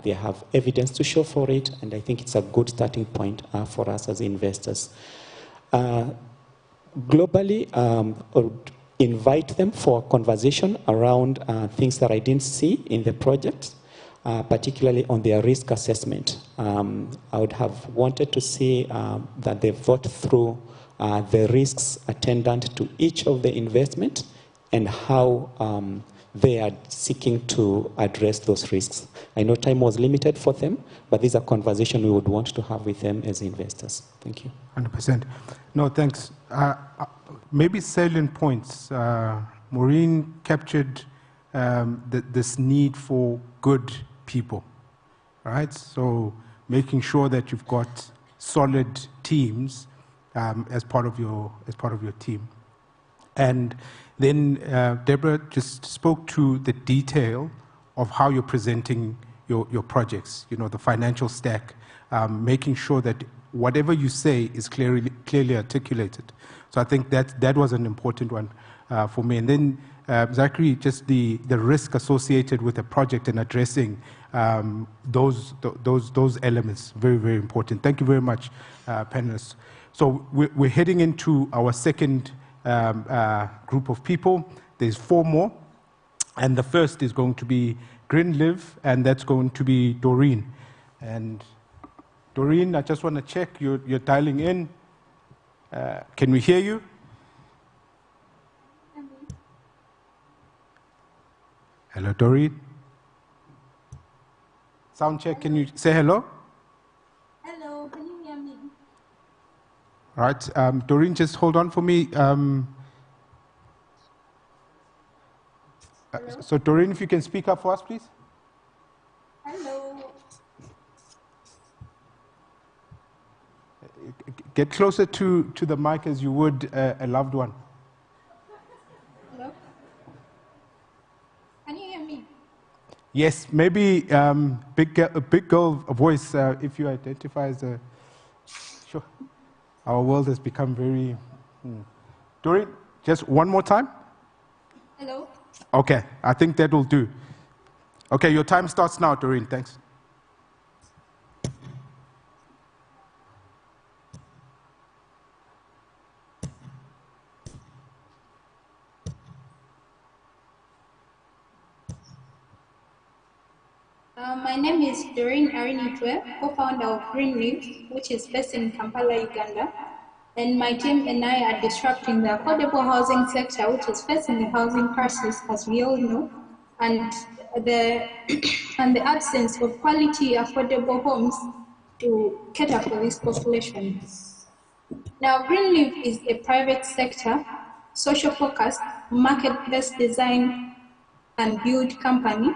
[SPEAKER 10] They have evidence to show for it, and I think it's a good starting point for us as investors. Globally, invite them for a conversation around things that I didn't see in the project, particularly on their risk assessment. I would have wanted to see that they thought through the risks attendant to each of the investment and how they are seeking to address those risks. I know time was limited for them, but these are conversations we would want to have with them as investors. Thank you.
[SPEAKER 1] 100%. No, thanks. Maybe salient points. Maureen captured this need for good people, right? So making sure that you've got solid teams as part of your team. And then Debra just spoke to the detail of how you're presenting your projects, you know, the financial stack, making sure that whatever you say is clearly articulated. So I think that was an important one for me. And then Zachary, just the risk associated with a project and addressing those elements, very, very important. Thank you very much, panelists. So we're heading into our second group of people. There's 4 more, and the first is going to be GreenLive, and that's going to be Doreen. And Doreen, I just want to check you're dialing in. Can we hear you? Hello, Doreen. Sound check. Can you say hello?
[SPEAKER 11] Hello, can you hear me?
[SPEAKER 1] All right, Doreen, just hold on for me. So Doreen, if you can speak up for us, please.
[SPEAKER 11] Hello.
[SPEAKER 1] Get closer to the mic as you would a loved one.
[SPEAKER 11] Hello. Can you hear me?
[SPEAKER 1] Yes, maybe big girl voice, if you identify as a... Sure. Our world has become very... Doreen, just one more time.
[SPEAKER 11] Hello.
[SPEAKER 1] Okay, I think that will do. Okay, your time starts now, Doreen. Thanks.
[SPEAKER 11] My name is Doreen Arinitwe, co-founder of GreenLive, which is based in Kampala, Uganda. And my team and I are disrupting the affordable housing sector, which is facing the housing crisis, as we all know, and the absence of quality affordable homes to cater for this population. Now, GreenLive is a private sector, social-focused, market-based design and build company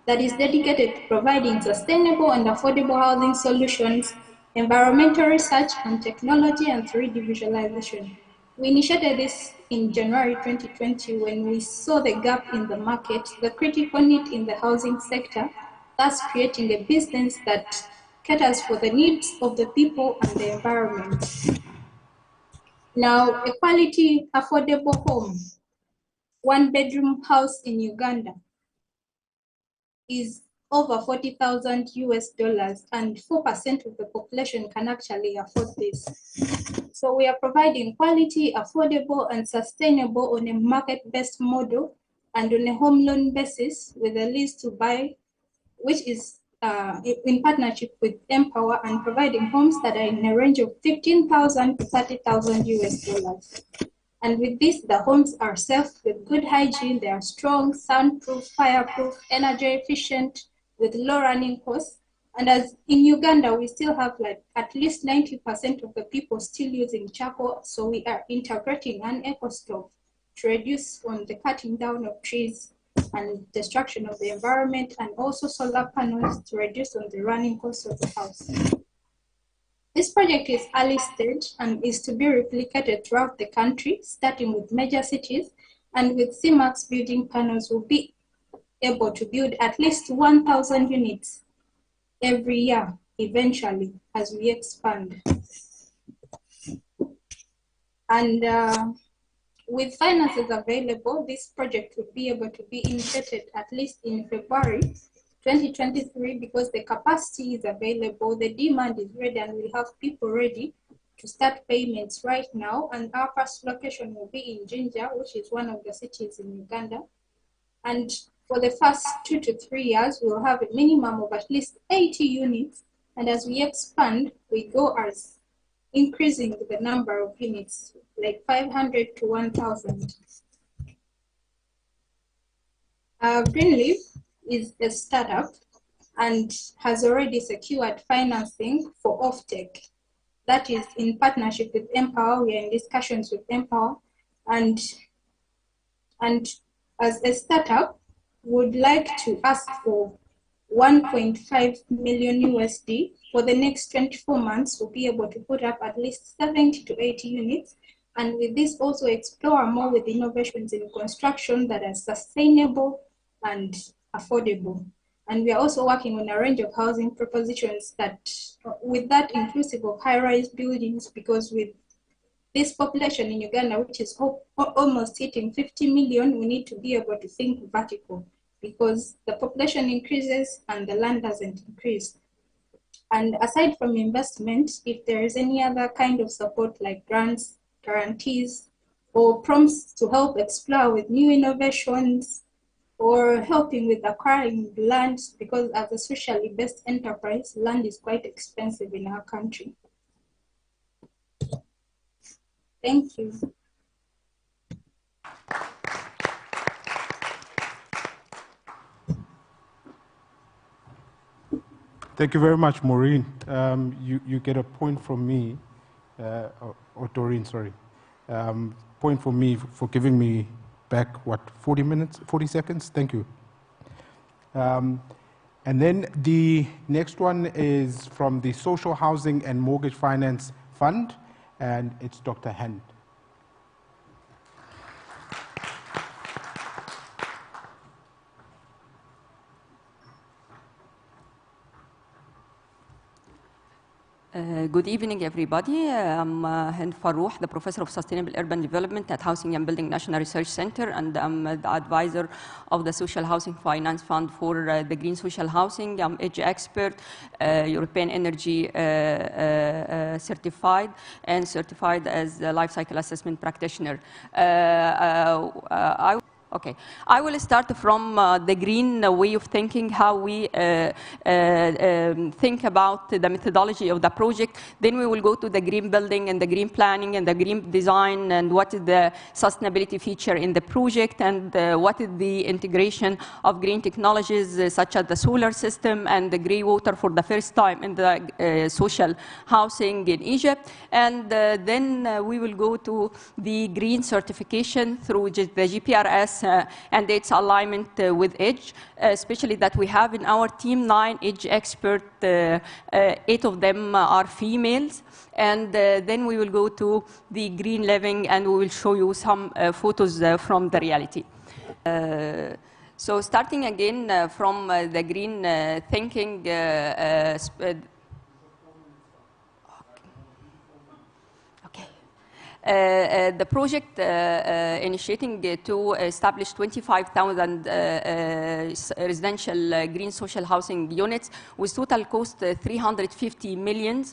[SPEAKER 11] that is dedicated to providing sustainable and affordable housing solutions, environmental research and technology, and 3D visualization. We initiated this in January 2020 when we saw the gap in the market, the critical need in the housing sector, thus creating a business that caters for the needs of the people and the environment. Now, a quality, affordable home, 1-bedroom house in Uganda is over $40,000 US, and 4% of the population can actually afford this. So we are providing quality, affordable, and sustainable on a market-based model and on a home loan basis with a lease to buy, which is in partnership with Empower, and providing homes that are in a range of $15,000 to $30,000 US. And with this, the homes are safe with good hygiene. They are strong, soundproof, fireproof, energy efficient, with low running costs. And as in Uganda, we still have like at least 90% of the people still using charcoal. So we are integrating an eco stove to reduce on the cutting down of trees and destruction of the environment, and also solar panels to reduce on the running costs of the house. This project is early stage and is to be replicated throughout the country, starting with major cities, and with CMAX building panels will be able to build at least 1,000 units every year, eventually, as we expand. And with finances available, this project would be able to be initiated at least in February 2023, because the capacity is available, the demand is ready, and we have people ready to start payments right now. And our first location will be in Jinja, which is one of the cities in Uganda. And for the first 2 to 3 years, we'll have a minimum of at least 80 units. And as we expand, we go as increasing the number of units, like 500 to 1,000. Greenleaf is a startup and has already secured financing for offtake. That is in partnership with Empower. We are in discussions with Empower, and as a startup, would like to ask for 1.5 million USD for the next 24 months. We'll be able to put up at least 70 to 80 units. And with this, also explore more with innovations in construction that are sustainable and affordable. And we are also working on a range of housing propositions that, with that, inclusive of high-rise buildings, because with this population in Uganda, which is almost hitting 50 million, we need to be able to think vertical, because the population increases and the land doesn't increase. And aside from investment, if there is any other kind of support like grants, guarantees, or prompts to help explore with new innovations, or helping with acquiring land, because as a socially based enterprise, land is quite expensive in our country. Thank you.
[SPEAKER 1] Thank you very much, Maureen. You get a point from me, or Doreen, sorry. Point from me for giving me back, what, 40 minutes, 40 seconds? Thank you. And then the next one is from the Social Housing and Mortgage Finance Fund, and it's Dr. Hand.
[SPEAKER 12] Good evening, everybody. I'm Hind Farouk, the Professor of Sustainable Urban Development at Housing and Building National Research Center, and I'm the advisor of the Social Housing Finance Fund for the Green Social Housing. I'm EDGE expert, European Energy certified, and certified as a life cycle assessment practitioner. I will start from the green way of thinking, how we think about the methodology of the project. Then we will go to the green building and the green planning and the green design, and what is the sustainability feature in the project, and what is the integration of green technologies such as the solar system and the grey water for the first time in the social housing in Egypt. And then we will go to the green certification through the GPRS and its alignment with EDGE, especially that we have in our team 9 EDGE experts, 8 of them are females. And then we will go to the green living, and we will show you some photos from the reality. So starting again from the green thinking, the project initiating to establish 25,000 residential green social housing units with total cost $350 million.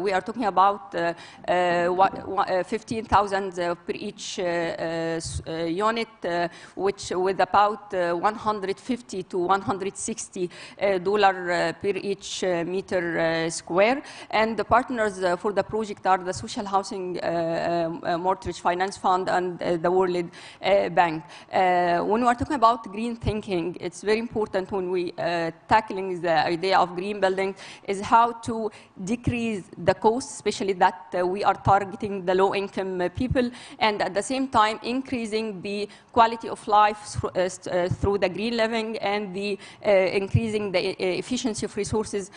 [SPEAKER 12] We are talking about 15,000 per each unit, which with about 150 to 160 $ per each meter square. And the partners for the project are the Social Housing Mortgage Finance Fund and the World Bank. When we are talking about green thinking, it's very important when we tackling the idea of green building is how to decrease the cost, especially that we are targeting the low-income people, and at the same time increasing the quality of life through the green living and the increasing the efficiency of resources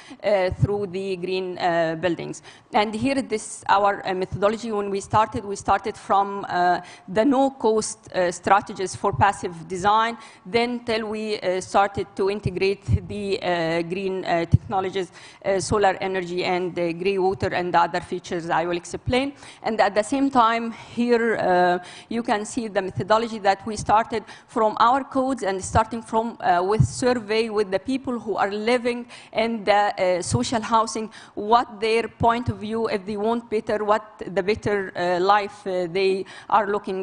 [SPEAKER 12] through the green buildings. And here this our methodology. When we started from the no-cost strategies for passive design, then till we started to integrate the green technologies, solar energy and grey water and the other features I will explain. And at the same time, here you can see the methodology that we started from our codes and starting from with survey with the people who are living in the social housing, what their point of view, if they want better, what the better life they are looking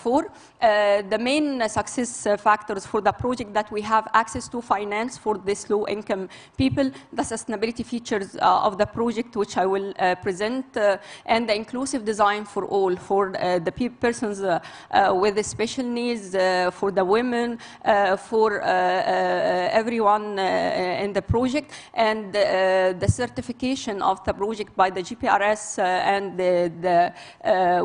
[SPEAKER 12] for. The main success factors for the project that we have access to finance for this low-income people, the sustainability features of the project, which I will present, and the inclusive design for all, for the persons with special needs, for the women, for everyone in the project, and the certification of the project by the GPRS, and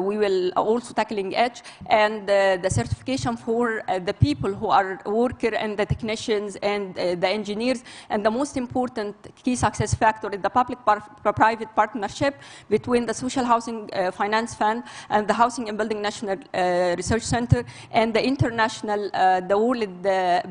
[SPEAKER 12] we will also tackling EDGE, and the certification for the people who are workers and the technicians and the engineers. And the most important key success factor is the public-private partnership between the Social Housing Finance Fund and the Housing and Building National Research Center and the international, the World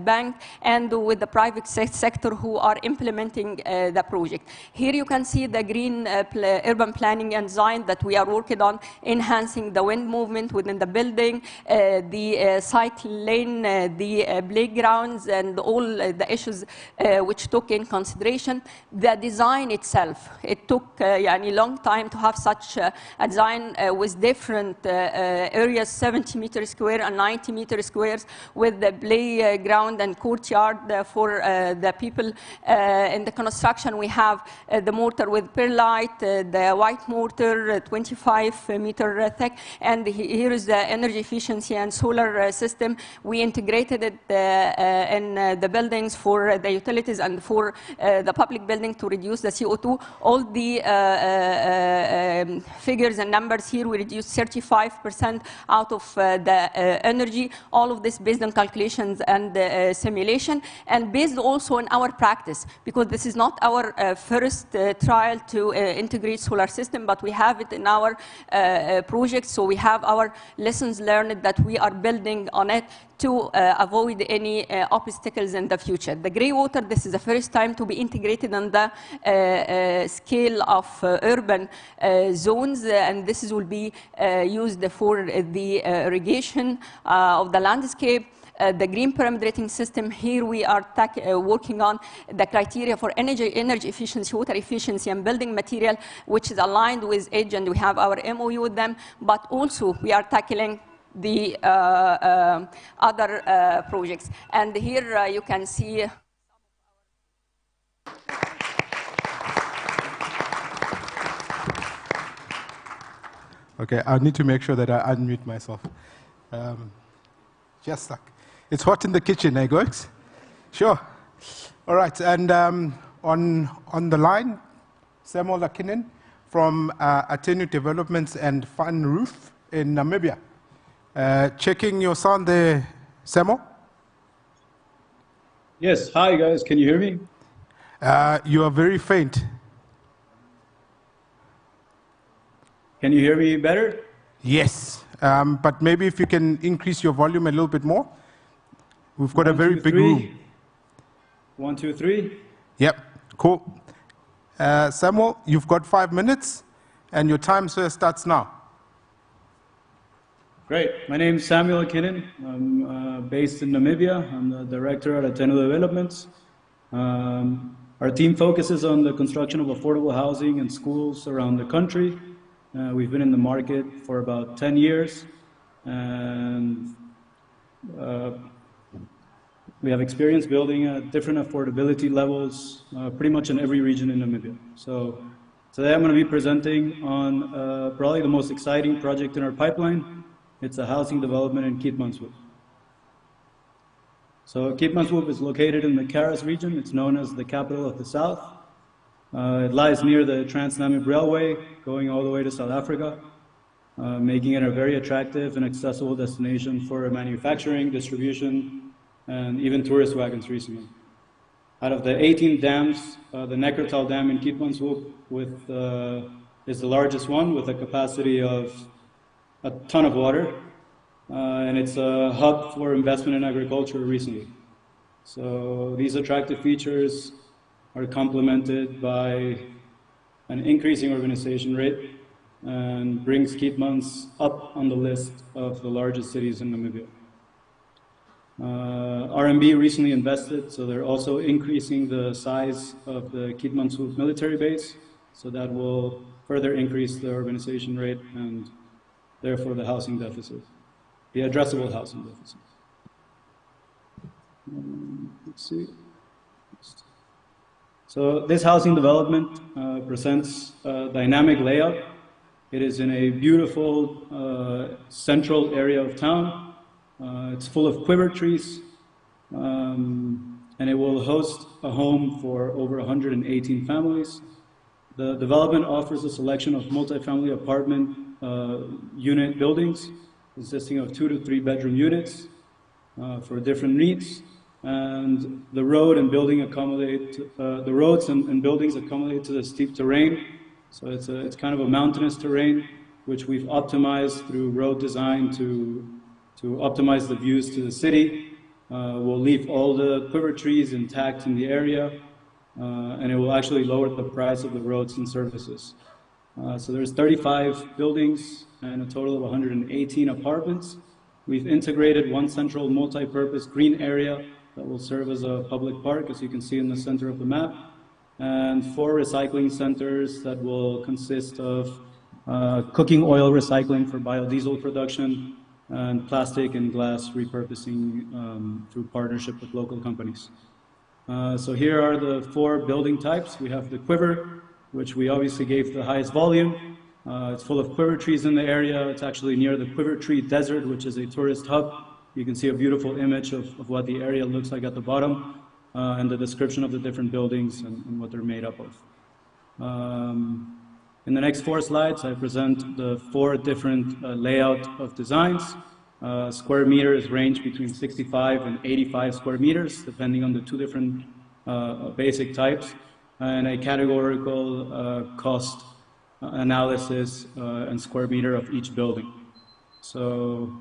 [SPEAKER 12] Bank, and with the private sector who are implementing the project. Here you can see the green urban planning and design that we are working on, enhancing the wind movement within the building, the cycle lane, the playgrounds, and all the issues which took in consideration. The design itself, it took a long time to have such a design with different areas, 70 meters square and 90 meters squares, with the playground and courtyard for the people. In the construction, we have the mortar with perlite, the white mortar, 25 meter thick, and here is the energy efficiency and solar system. We integrated it in the buildings for the utilities and for the public building to reduce the CO2. All the figures and numbers here, we reduced 35% out of the energy. All of this based on calculations and simulation, and based also on our practice, because this is not our first trial to integrate solar system, but we have it in our project, so we have our lessons learned that we are building on it to avoid any obstacles in the future. The grey water, this is the first time to be integrated on the scale of urban zones, and this will be used for the irrigation of the landscape. The green pyramid rating system, here we are working on the criteria for energy efficiency, water efficiency, and building material, which is aligned with EDGE, and we have our MOU with them, but also we are tackling the other projects. And here you can see
[SPEAKER 1] Okay, I need to make sure that I unmute myself. Just stuck. It's hot in the kitchen, eh, Goix? Sure. All right, and on the line, Samuel Lakinen from Atenu Developments and Fun Roof in Namibia. Checking your sound there, Samuel?
[SPEAKER 13] Yes, hi guys, can you hear me?
[SPEAKER 1] You are very faint.
[SPEAKER 13] Can you hear me better?
[SPEAKER 1] Yes, but maybe if you can increase your volume a little bit more. We've got a very big room.
[SPEAKER 13] 1, 2, 3.
[SPEAKER 1] Yep, cool. Samuel, you've got 5 minutes, and your time, sir, starts now.
[SPEAKER 13] Great. My name is Samuel Lakinen. I'm based in Namibia. I'm the director at Atenu Developments. Our team focuses on the construction of affordable housing and schools around the country. We've been in the market for about 10 years, and we have experience building at different affordability levels pretty much in every region in Namibia. So today I'm going to be presenting on probably the most exciting project in our pipeline. It's a housing development in Keetmanshoop. So Keetmanshoop is located in the Karas region. It's known as the capital of the South. It lies near the Trans-Namib Railway, going all the way to South Africa, making it a very attractive and accessible destination for manufacturing, distribution, and even tourist wagons recently. Out of the 18 dams, the Neckartal Dam in Keetmanshoop, with is the largest one with a capacity of a ton of water, and it's a hub for investment in agriculture recently. So these attractive features are complemented by an increasing urbanization rate and brings Kitmans up on the list of the largest cities in Namibia. RMB recently invested, so they're also increasing the size of the Kitmanshoop military base, so that will further increase the urbanization rate and therefore the housing deficit, the addressable housing deficit. Let's see. So this housing development presents a dynamic layout. It is in a beautiful central area of town. It's full of quiver trees, and it will host a home for over 118 families. The development offers a selection of multifamily apartment unit buildings consisting of 2 to 3 bedroom units for different needs. And the road and building accommodate the roads and buildings accommodate to the steep terrain. So it's kind of a mountainous terrain, which we've optimized through road design to optimize the views to the city. We'll leave all the quiver trees intact in the area, and it will actually lower the price of the roads and services. So there's 35 buildings and a total of 118 apartments. We've integrated one central multi-purpose green area that will serve as a public park, as you can see in the center of the map, and 4 recycling centers that will consist of cooking oil recycling for biodiesel production and plastic and glass repurposing through partnership with local companies. So here are the 4 building types. We have the quiver, which we obviously gave the highest volume. It's full of quiver trees in the area. It's actually near the Quiver Tree Desert, which is a tourist hub. You can see a beautiful image of what the area looks like at the bottom, and the description of the different buildings and what they're made up of. In the next 4 slides, I present the 4 different layout of designs. Square meters range between 65 and 85 square meters, depending on the 2 different basic types, and a categorical cost analysis and square meter of each building. So,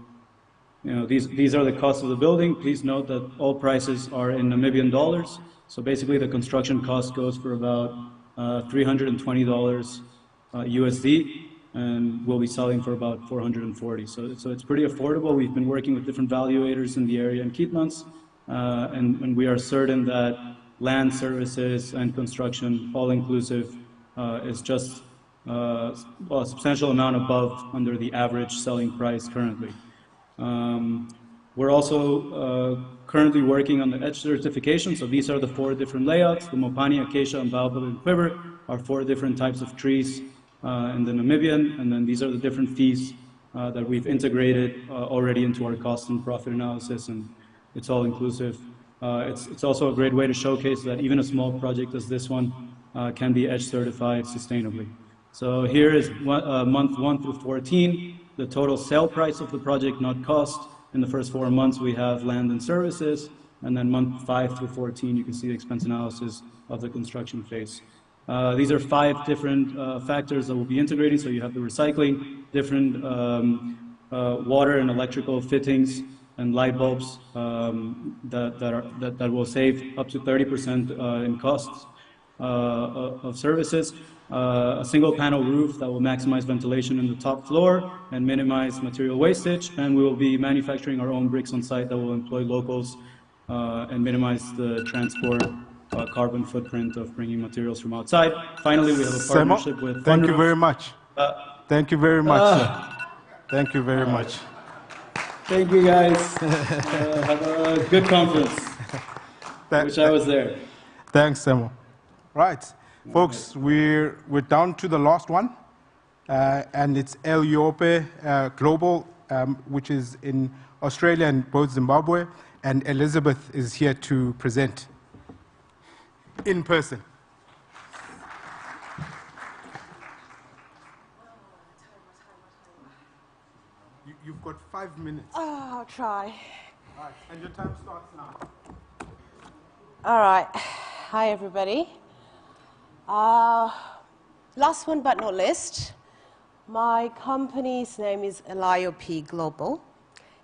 [SPEAKER 13] you know, these are the costs of the building. Please note that all prices are in Namibian dollars. So basically the construction cost goes for about $320 USD, and we'll be selling for about 440. So it's pretty affordable. We've been working with different valuators in the area in Kitmans, and we are certain that land services and construction, all inclusive, is just a substantial amount above under the average selling price currently. We're also currently working on the edge certification. So these are the 4 different layouts. The Mopani, Acacia, and Baobab and Quiver are 4 different types of trees in the Namibian, and then these are the different fees that we've integrated already into our cost and profit analysis, and it's all inclusive. It's also a great way to showcase that even a small project as this one can be edge certified sustainably. So here is month 1 through 14, the total sale price of the project, not cost. In the first 4 months, we have land and services, and then month 5 through 14, you can see the expense analysis of the construction phase. These are 5 different factors that we'll be integrating. So you have the recycling, different water and electrical fittings and light bulbs that will save up to 30% in costs of services. A single panel roof that will maximize ventilation in the top floor and minimize material wastage. And we will be manufacturing our own bricks on site that will employ locals and minimize the transport carbon footprint of bringing materials from outside. Finally, we have a partnership with...
[SPEAKER 1] Thank you very much. Thank you very much, sir. Thank you very much.
[SPEAKER 13] Thank you, guys. Have a good conference. Wish I was there.
[SPEAKER 1] Thanks, Semo. Right, folks, we're down to the last one, and it's El Yope Global, which is in Australia and both Zimbabwe, and Elizabeth is here to present in person. You've got 5 minutes.
[SPEAKER 14] Oh, I'll try.
[SPEAKER 1] All right, and your time starts now.
[SPEAKER 14] All right. Hi, everybody. last one but not least, my company's name is LIOP Global,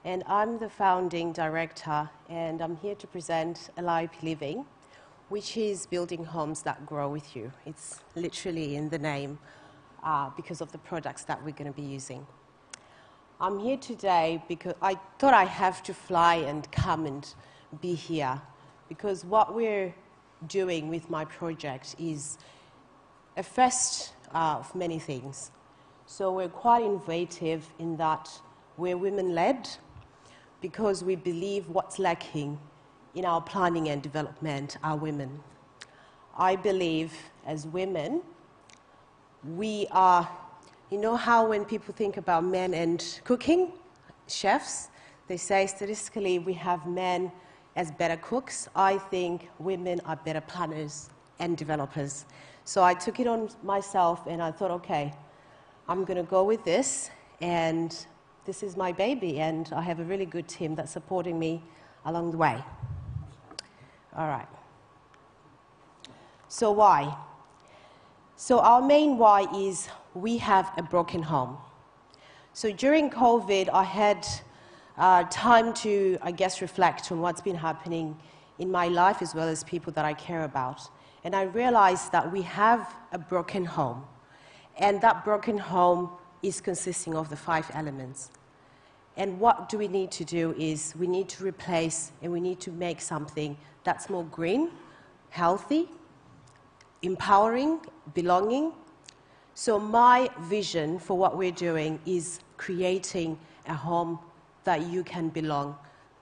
[SPEAKER 14] and I'm the founding director, and I'm here to present LIOP Living, which is building homes that grow with you. It's literally in the name because of the products that we're going to be using. I'm here today because I thought I have to fly and come and be here, because what we're doing with my project is a first of many things. So we're quite innovative in that we're women-led, because we believe what's lacking in our planning and development are women. I believe as women, we are, you know how when people think about men and cooking, chefs, they say statistically we have men as better cooks. I think women are better planners and developers. So I took it on myself and I thought, okay, I'm going to go with this, and this is my baby, and I have a really good team that's supporting me along the way. All right. So why? So our main why is we have a broken home. So during COVID, I had time to, I guess, reflect on what's been happening in my life as well as people that I care about. And I realized that we have a broken home. And that broken home is consisting of the 5 elements. And what do we need to do is we need to replace and we need to make something that's more green, healthy, empowering, belonging. So my vision for what we're doing is creating a home that you can belong,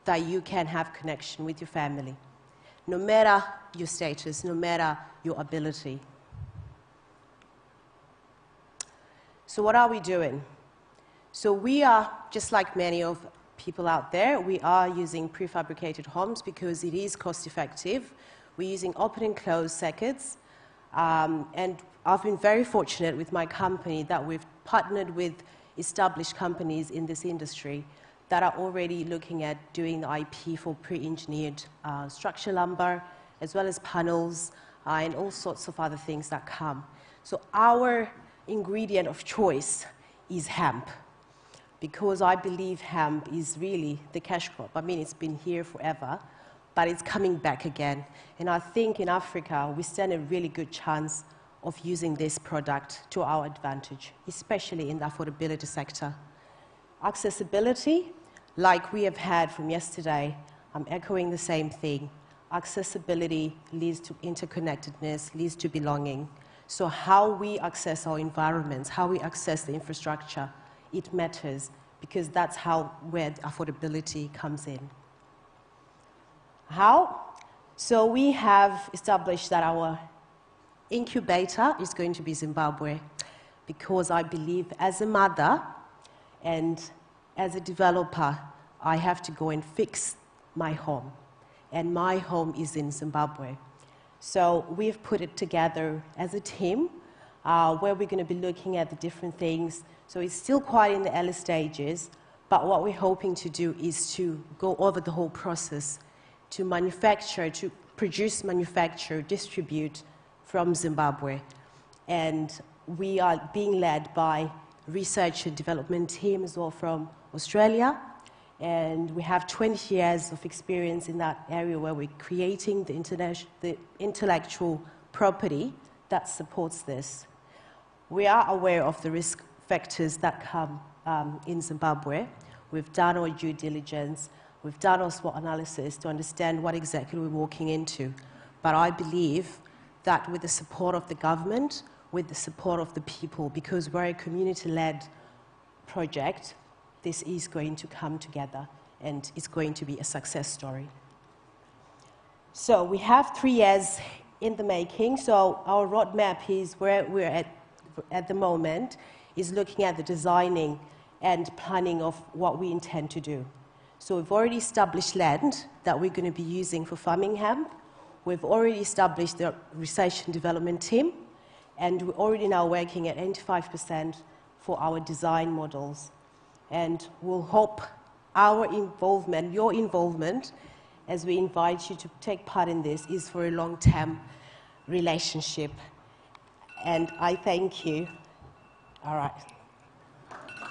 [SPEAKER 14] that you can have connection with your family, no matter your status, no matter your ability. So what are we doing? So we are, just like many of people out there, we are using prefabricated homes because it is cost effective. We're using open and closed circuits. And I've been very fortunate with my company that we've partnered with established companies in this industry that are already looking at doing the IP for pre-engineered structure lumber, as well as panels, and all sorts of other things that come. So our ingredient of choice is hemp, because I believe hemp is really the cash crop. I mean, it's been here forever, but it's coming back again. And I think in Africa, we stand a really good chance of using this product to our advantage, especially in the affordability sector. Accessibility, like we have had from yesterday, I'm echoing the same thing. Accessibility leads to interconnectedness, leads to belonging. So how we access our environments, how we access the infrastructure, it matters, because that's where the affordability comes in. How? So we have established that our incubator is going to be Zimbabwe, because I believe as a mother and as a developer, I have to go and fix my home. And my home is in Zimbabwe. So we've put it together as a team where we're going to be looking at the different things. So it's still quite in the early stages, but what we're hoping to do is to go over the whole process, to manufacture, to produce, manufacture, distribute from Zimbabwe. And we are being led by research and development team as well from Australia. And we have 20 years of experience in that area where we're creating the intellectual property that supports this. We are aware of the risk factors that come in Zimbabwe. We've done our due diligence. We've done our SWOT analysis to understand what exactly we're walking into. But I believe that with the support of the government, with the support of the people, because we're a community-led project, this is going to come together and it's going to be a success story. So we have 3 years in the making. So our roadmap is where we're at the moment is looking at the designing and planning of what we intend to do. So we've already established land that we're going to be using for farming hemp. We've already established the research and development team, and we're already now working at 85% for our design models. And we'll hope our involvement, your involvement, as we invite you to take part in this, is for a long-term relationship. And I thank you. All right.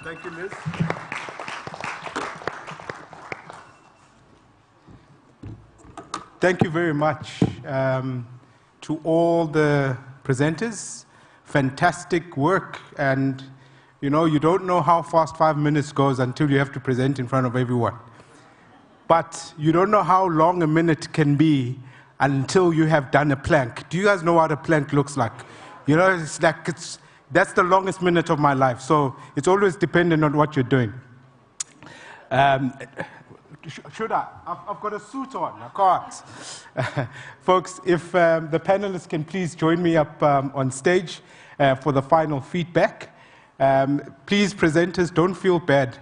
[SPEAKER 1] Thank you, Liz. Thank you very much to all the presenters. Fantastic work. And, you know, you don't know how fast 5 minutes goes until you have to present in front of everyone. But you don't know how long a minute can be until you have done a plank. Do you guys know what a plank looks like? You know, it's like that's the longest minute of my life. So it's always dependent on what you're doing. Should I? I've got a suit on. I can't. Folks, if the panelists can please join me up on stage for the final feedback. Please, presenters, don't feel bad.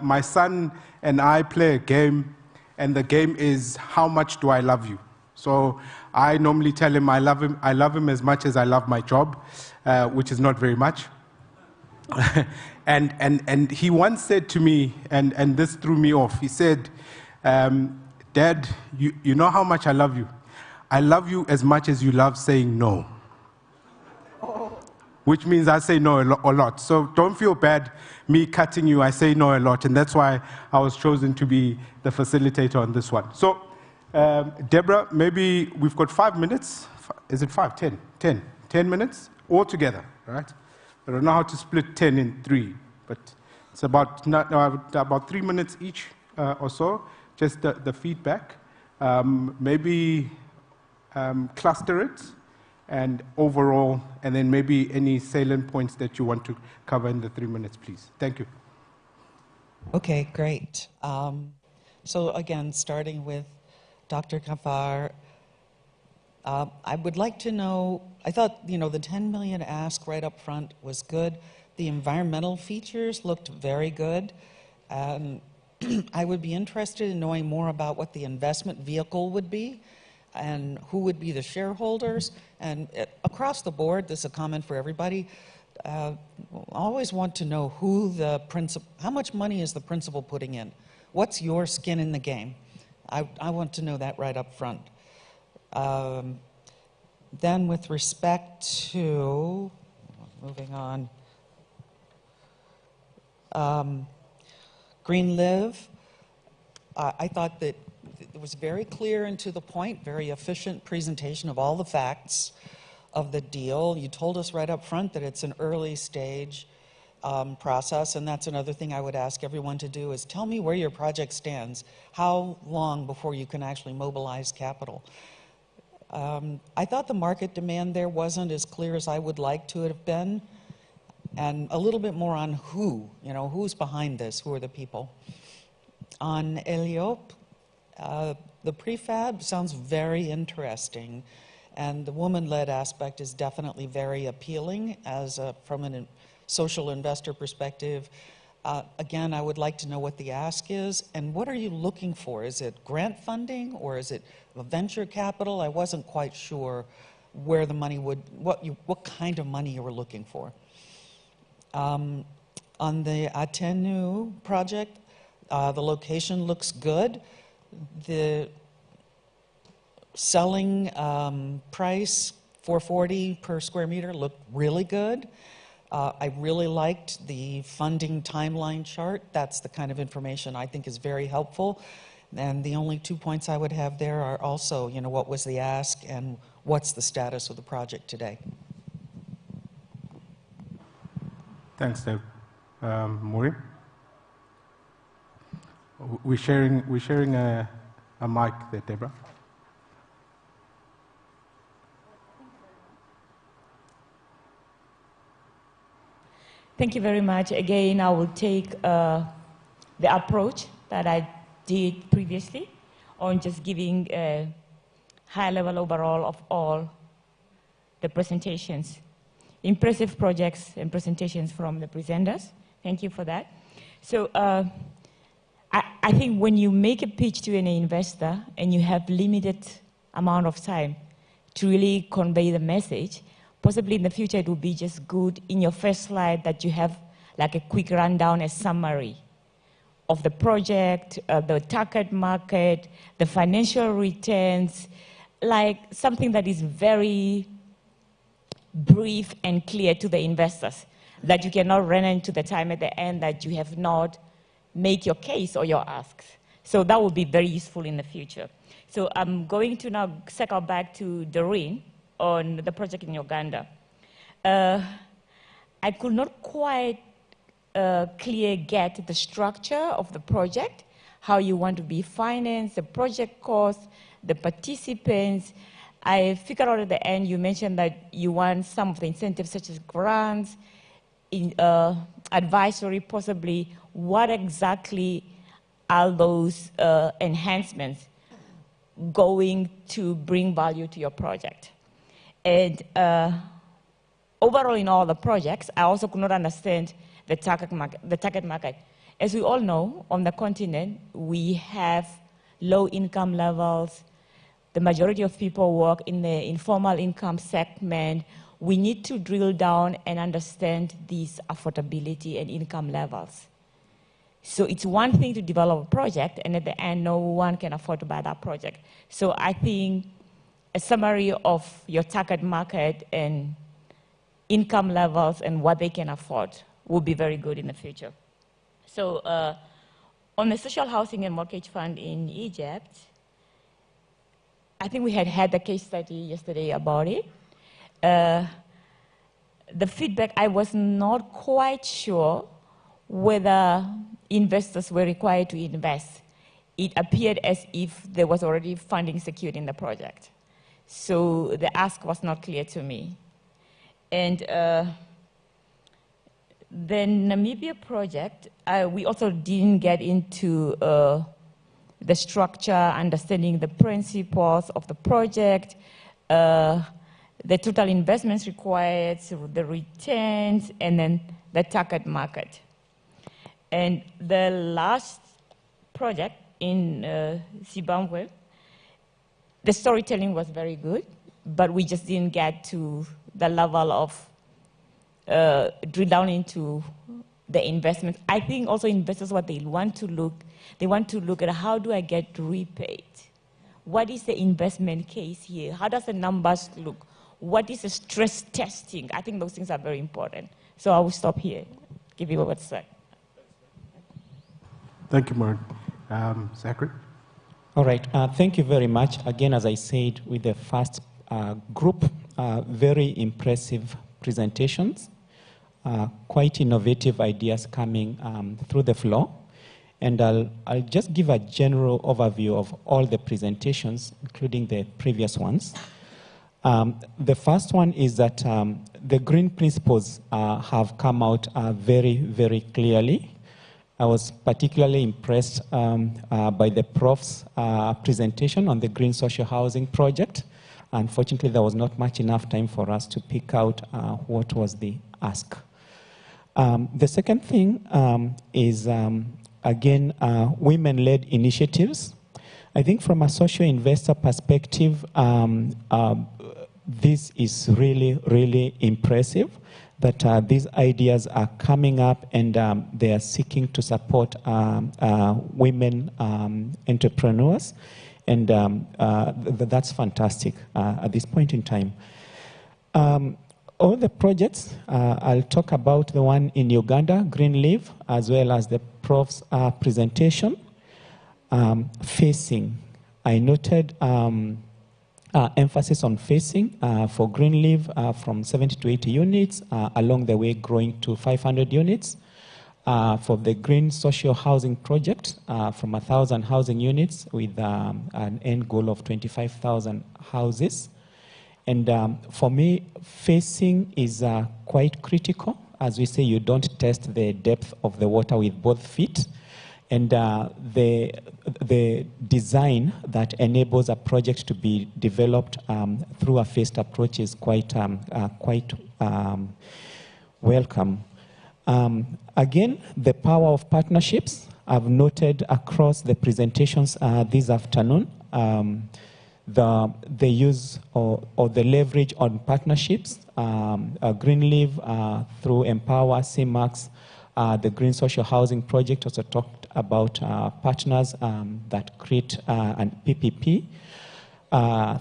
[SPEAKER 1] My son and I play a game, and the game is, how much do I love you? So I normally tell him I love him as much as I love my job, which is not very much. And he once said to me, and this threw me off, he said, Dad, you know how much I love you? I love you as much as you love saying no. Which means I say no a lot. So don't feel bad me cutting you, I say no a lot, and that's why I was chosen to be the facilitator on this one. So, Debra, maybe we've got 5 minutes. Is it 5? 10 minutes altogether, right? I don't know how to split 10 in 3, but it's about 3 minutes each or so, just the feedback. Maybe cluster it and overall, and then maybe any salient points that you want to cover in the 3 minutes, please. Thank you.
[SPEAKER 9] Okay, great. So again, starting with Dr. Kafar, I would like to know, I thought, you know, the 10 million ask right up front was good. The environmental features looked very good. I would be interested in knowing more about what the investment vehicle would be and who would be the shareholders. And across the board, this is a comment for everybody, I always want to know who the principal, how much money is the principal putting in? What's your skin in the game? I want to know that right up front. Then with respect to, moving on, Green Live, I thought that it was very clear and to the point, very efficient presentation of all the facts of the deal. You told us right up front that it's an early stage process, and that's another thing I would ask everyone to do is tell me where your project stands. How long before you can actually mobilize capital? I thought the market demand there wasn't as clear as I would like to have been, and a little bit more on who, you know, who's behind this, who are the people. On Eliop, the prefab sounds very interesting, and the woman-led aspect is definitely very appealing as from a social investor perspective. Again, I would like to know what the ask is, and what are you looking for? Is it grant funding, or is it venture capital? I wasn't quite sure where the money would, what kind of money you were looking for. On the Atenu project, the location looks good. The selling price, $440 per square meter, looked really good. I really liked the funding timeline chart. That's the kind of information I think is very helpful. And the only 2 points I would have there are also, you know, what was the ask and what's the status of the project today.
[SPEAKER 1] Thanks, Deb. Maureen? We're sharing a mic there, Debra.
[SPEAKER 15] Thank you very much. Again, I will take the approach that I did previously on just giving a high level overall of all the presentations. Impressive projects and presentations from the presenters. Thank you for that. So I think when you make a pitch to an investor and you have limited amount of time to really convey the message, possibly in the future it would be just good in your first slide that you have like a quick rundown, a summary of the project, the target market, the financial returns, like something that is very brief and clear to the investors, that you cannot run into the time at the end that you have not made your case or your asks. So that would be very useful in the future. So I'm going to now circle back to Doreen on the project in Uganda. I could not quite clear get the structure of the project, how you want to be financed, the project cost, the participants. I figured out at the end, you mentioned that you want some of the incentives such as grants, advisory possibly. What exactly are those enhancements going to bring value to your project? And overall in all the projects, I also could not understand the target market. As we all know, on the continent, we have low income levels. The majority of people work in the informal income segment. We need to drill down and understand these affordability and income levels. So it's one thing to develop a project, and at the end, no one can afford to buy that project. So I think a summary of your target market and income levels and what they can afford will be very good in the future. So on the social housing and mortgage fund in Egypt, I think we had the case study yesterday about it. The feedback, I was not quite sure whether investors were required to invest. It appeared as if there was already funding secured in the project. So the ask was not clear to me. And the Namibia project, we also didn't get into the structure, understanding the principles of the project, the total investments required, so the returns, and then the target market. And the last project in Zimbabwe, the storytelling was very good, but we just didn't get to the level of drill down into the investment. I think also investors, what they want to look at how do I get repaid? What is the investment case here? How does the numbers look? What is the stress testing? I think those things are very important. So I will stop here, give you what to say.
[SPEAKER 1] Thank you, Maureen. Zachary?
[SPEAKER 10] All right, thank you very much. Again, as I said, with the first group, very impressive presentations, quite innovative ideas coming through the floor. And I'll just give a general overview of all the presentations, including the previous ones. The first one is that the green principles have come out very, very clearly. I was particularly impressed by the Prof's presentation on the Green Social Housing Project. Unfortunately, there was not much enough time for us to pick out what was the ask. The second thing is, again, women-led initiatives. I think from a social investor perspective, this is really, really impressive that these ideas are coming up and they are seeking to support women entrepreneurs. And that's fantastic at this point in time. All the projects, I'll talk about the one in Uganda, Green Leaf, as well as the Prof's presentation. Facing, I noted emphasis on facing for Green Leaf from 70 to 80 units, along the way growing to 500 units. For the Green Social Housing Project, from 1,000 housing units with an end goal of 25,000 houses. And for me, facing is quite critical. As we say, you don't test the depth of the water with both feet. And the design that enables a project to be developed through a phased approach is quite welcome. Again, the power of partnerships. I've noted across the presentations this afternoon the use or the leverage on partnerships. Greenleaf through Empower, CMAX, the Green Social Housing Project also talked about partners that create an PPP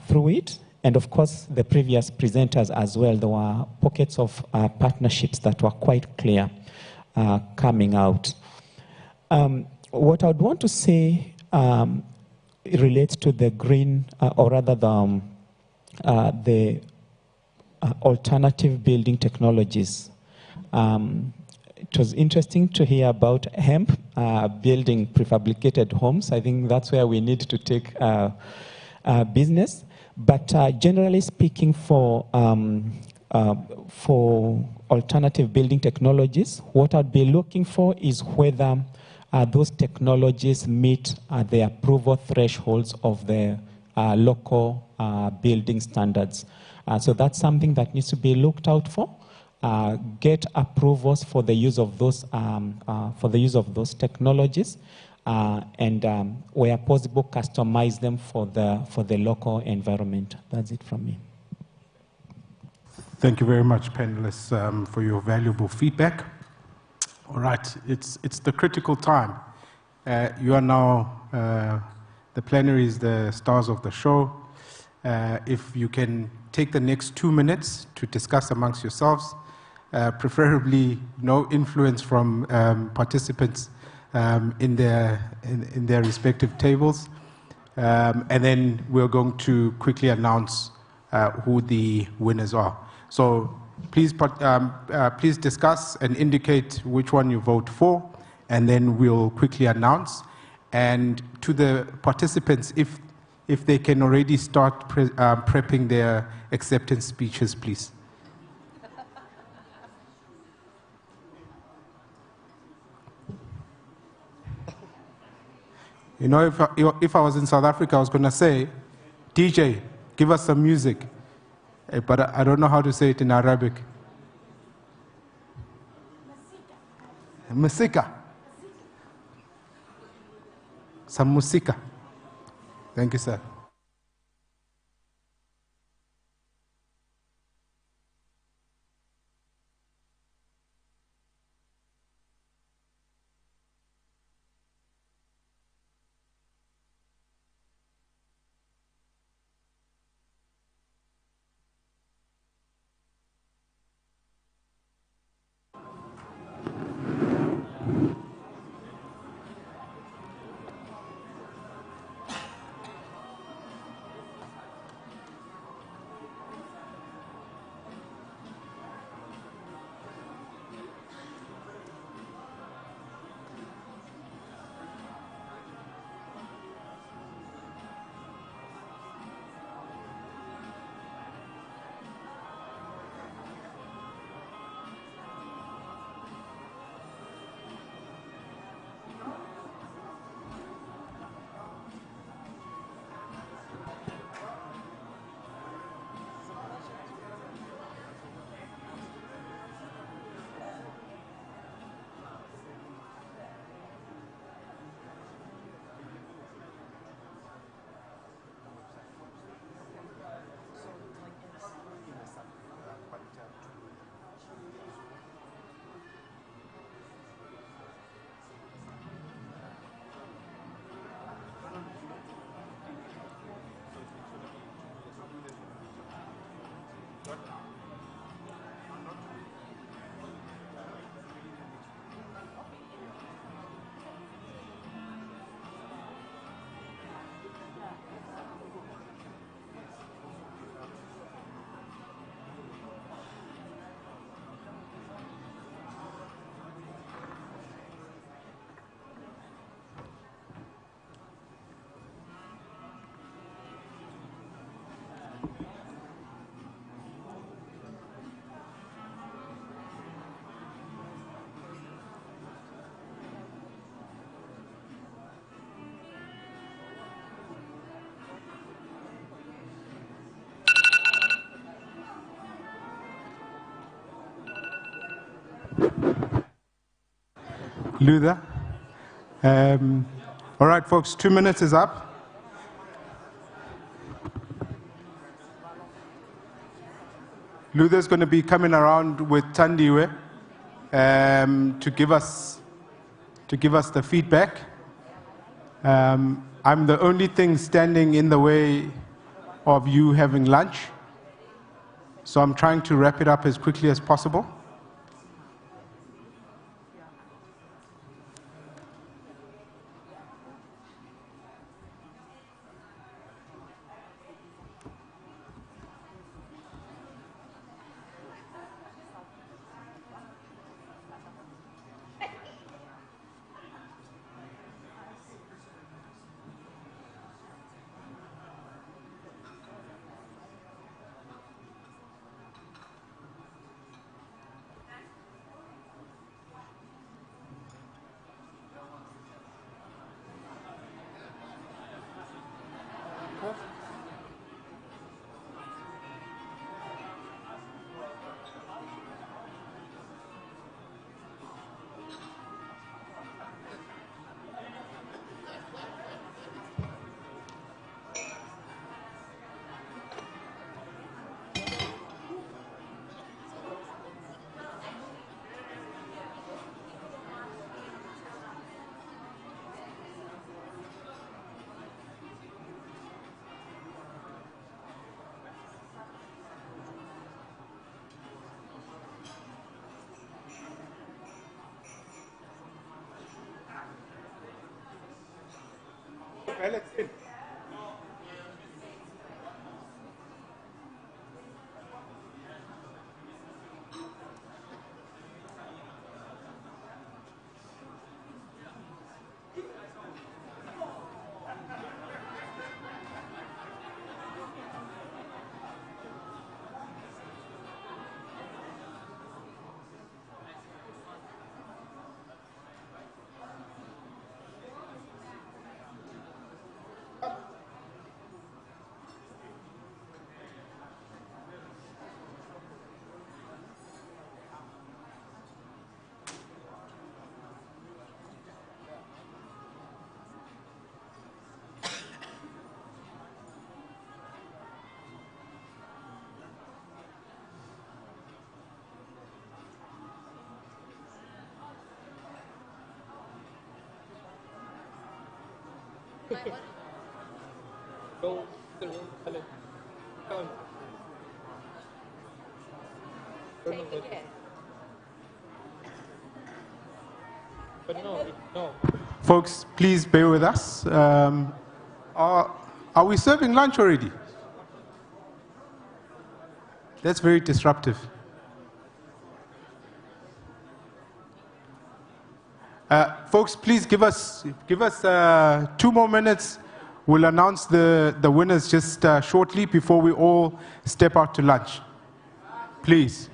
[SPEAKER 10] through it. And of course, the previous presenters as well, there were pockets of partnerships that were quite clear coming out. What I would want to say relates to the green, or rather the alternative building technologies. It was interesting to hear about hemp building prefabricated homes. I think that's where we need to take business. But generally speaking, for alternative building technologies, what I'd be looking for is whether those technologies meet the approval thresholds of the local building standards. So that's something that needs to be looked out for. Get approvals for the use of those technologies, and where possible, customize them for the local environment. That's it from me.
[SPEAKER 1] Thank you very much, panelists, for your valuable feedback. All right, it's the critical time. You are now, the plenary is the stars of the show. If you can take the next 2 minutes to discuss amongst yourselves, preferably no influence from participants in their respective tables. And then we're going to quickly announce who the winners are. So please discuss and indicate which one you vote for, and then we'll quickly announce. And to the participants, if they can already start prepping their acceptance speeches, please. You know, if I was in South Africa, I was going to say, DJ, give us some music. But I don't know how to say it in Arabic. Musika. Some musika. Thank you, sir. Luther. All right, folks, 2 minutes is up. Luther's going to be coming around with Tandiwe to give us the feedback. I'm the only thing standing in the way of you having lunch. So I'm trying to wrap it up as quickly as possible.
[SPEAKER 2] Go to the room. Hello. Come on. But no.
[SPEAKER 1] Folks, please bear with us. Are we serving lunch already? That's very disruptive. Folks, please give us 2 more minutes. We'll announce the winners just shortly before we all step out to lunch. Please.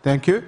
[SPEAKER 1] Thank you.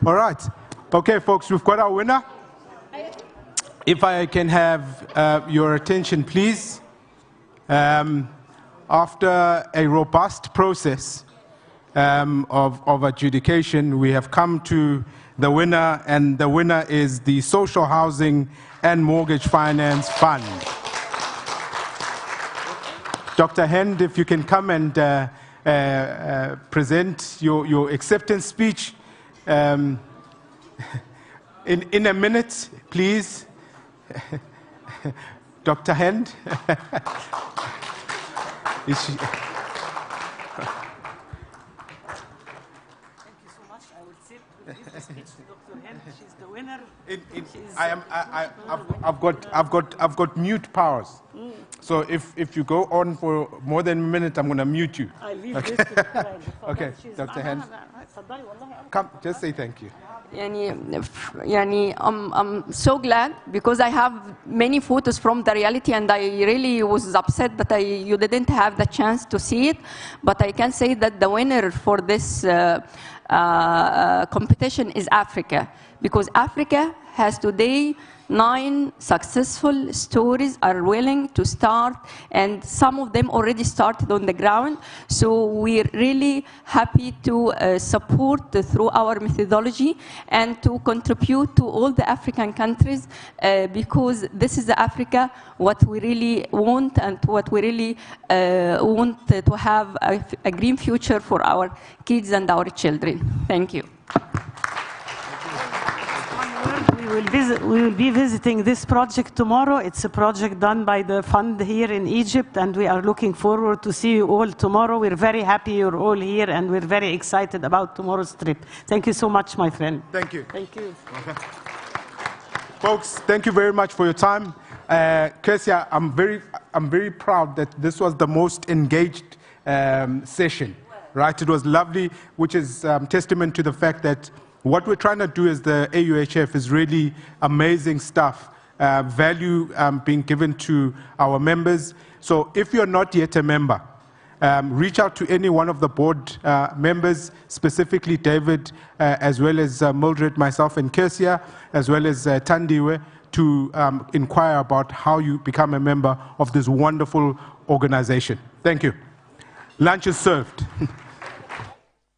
[SPEAKER 1] All right. Okay, folks, we've got our winner. If I can have your attention, please. After a robust process of adjudication, we have come to the winner, and the winner is the Social Housing and Mortgage Finance Fund. Dr. Hend, if you can come and present your acceptance speech in a minute, please. Dr. Hend. Is she?
[SPEAKER 14] She's the winner.
[SPEAKER 1] I've got mute powers. So if you go on for more than a minute, I'm going to mute you.
[SPEAKER 14] I leave
[SPEAKER 1] okay.
[SPEAKER 14] this to the friend.
[SPEAKER 1] Okay, Dr. Hand. Come, just say thank you.
[SPEAKER 12] I'm so glad because I have many photos from the reality, and I really was upset that you didn't have the chance to see it. But I can say that the winner for this competition is Africa, because Africa has today 9 successful stories are willing to start, and some of them already started on the ground. So we're really happy to support through our methodology and to contribute to all the African countries because this is Africa what we really want, and what we really want to have a green future for our kids and our children. Thank you.
[SPEAKER 14] We will be visiting this project tomorrow. It's a project done by the fund here in Egypt, and we are looking forward to see you all tomorrow. We're very happy you're all here, and we're very excited about tomorrow's trip. Thank you so much, my friend.
[SPEAKER 1] Thank you.
[SPEAKER 14] Thank you.
[SPEAKER 1] Folks, thank you very much for your time. Kesia, I'm very proud that this was the most engaged session, right? It was lovely, which is testament to the fact that what we're trying to do as the AUHF is really amazing stuff, value being given to our members. So if you're not yet a member, reach out to any one of the board members, specifically David, as well as Mildred, myself, and Kesia, as well as Tandiwe, to inquire about how you become a member of this wonderful organization. Thank you. Lunch is served.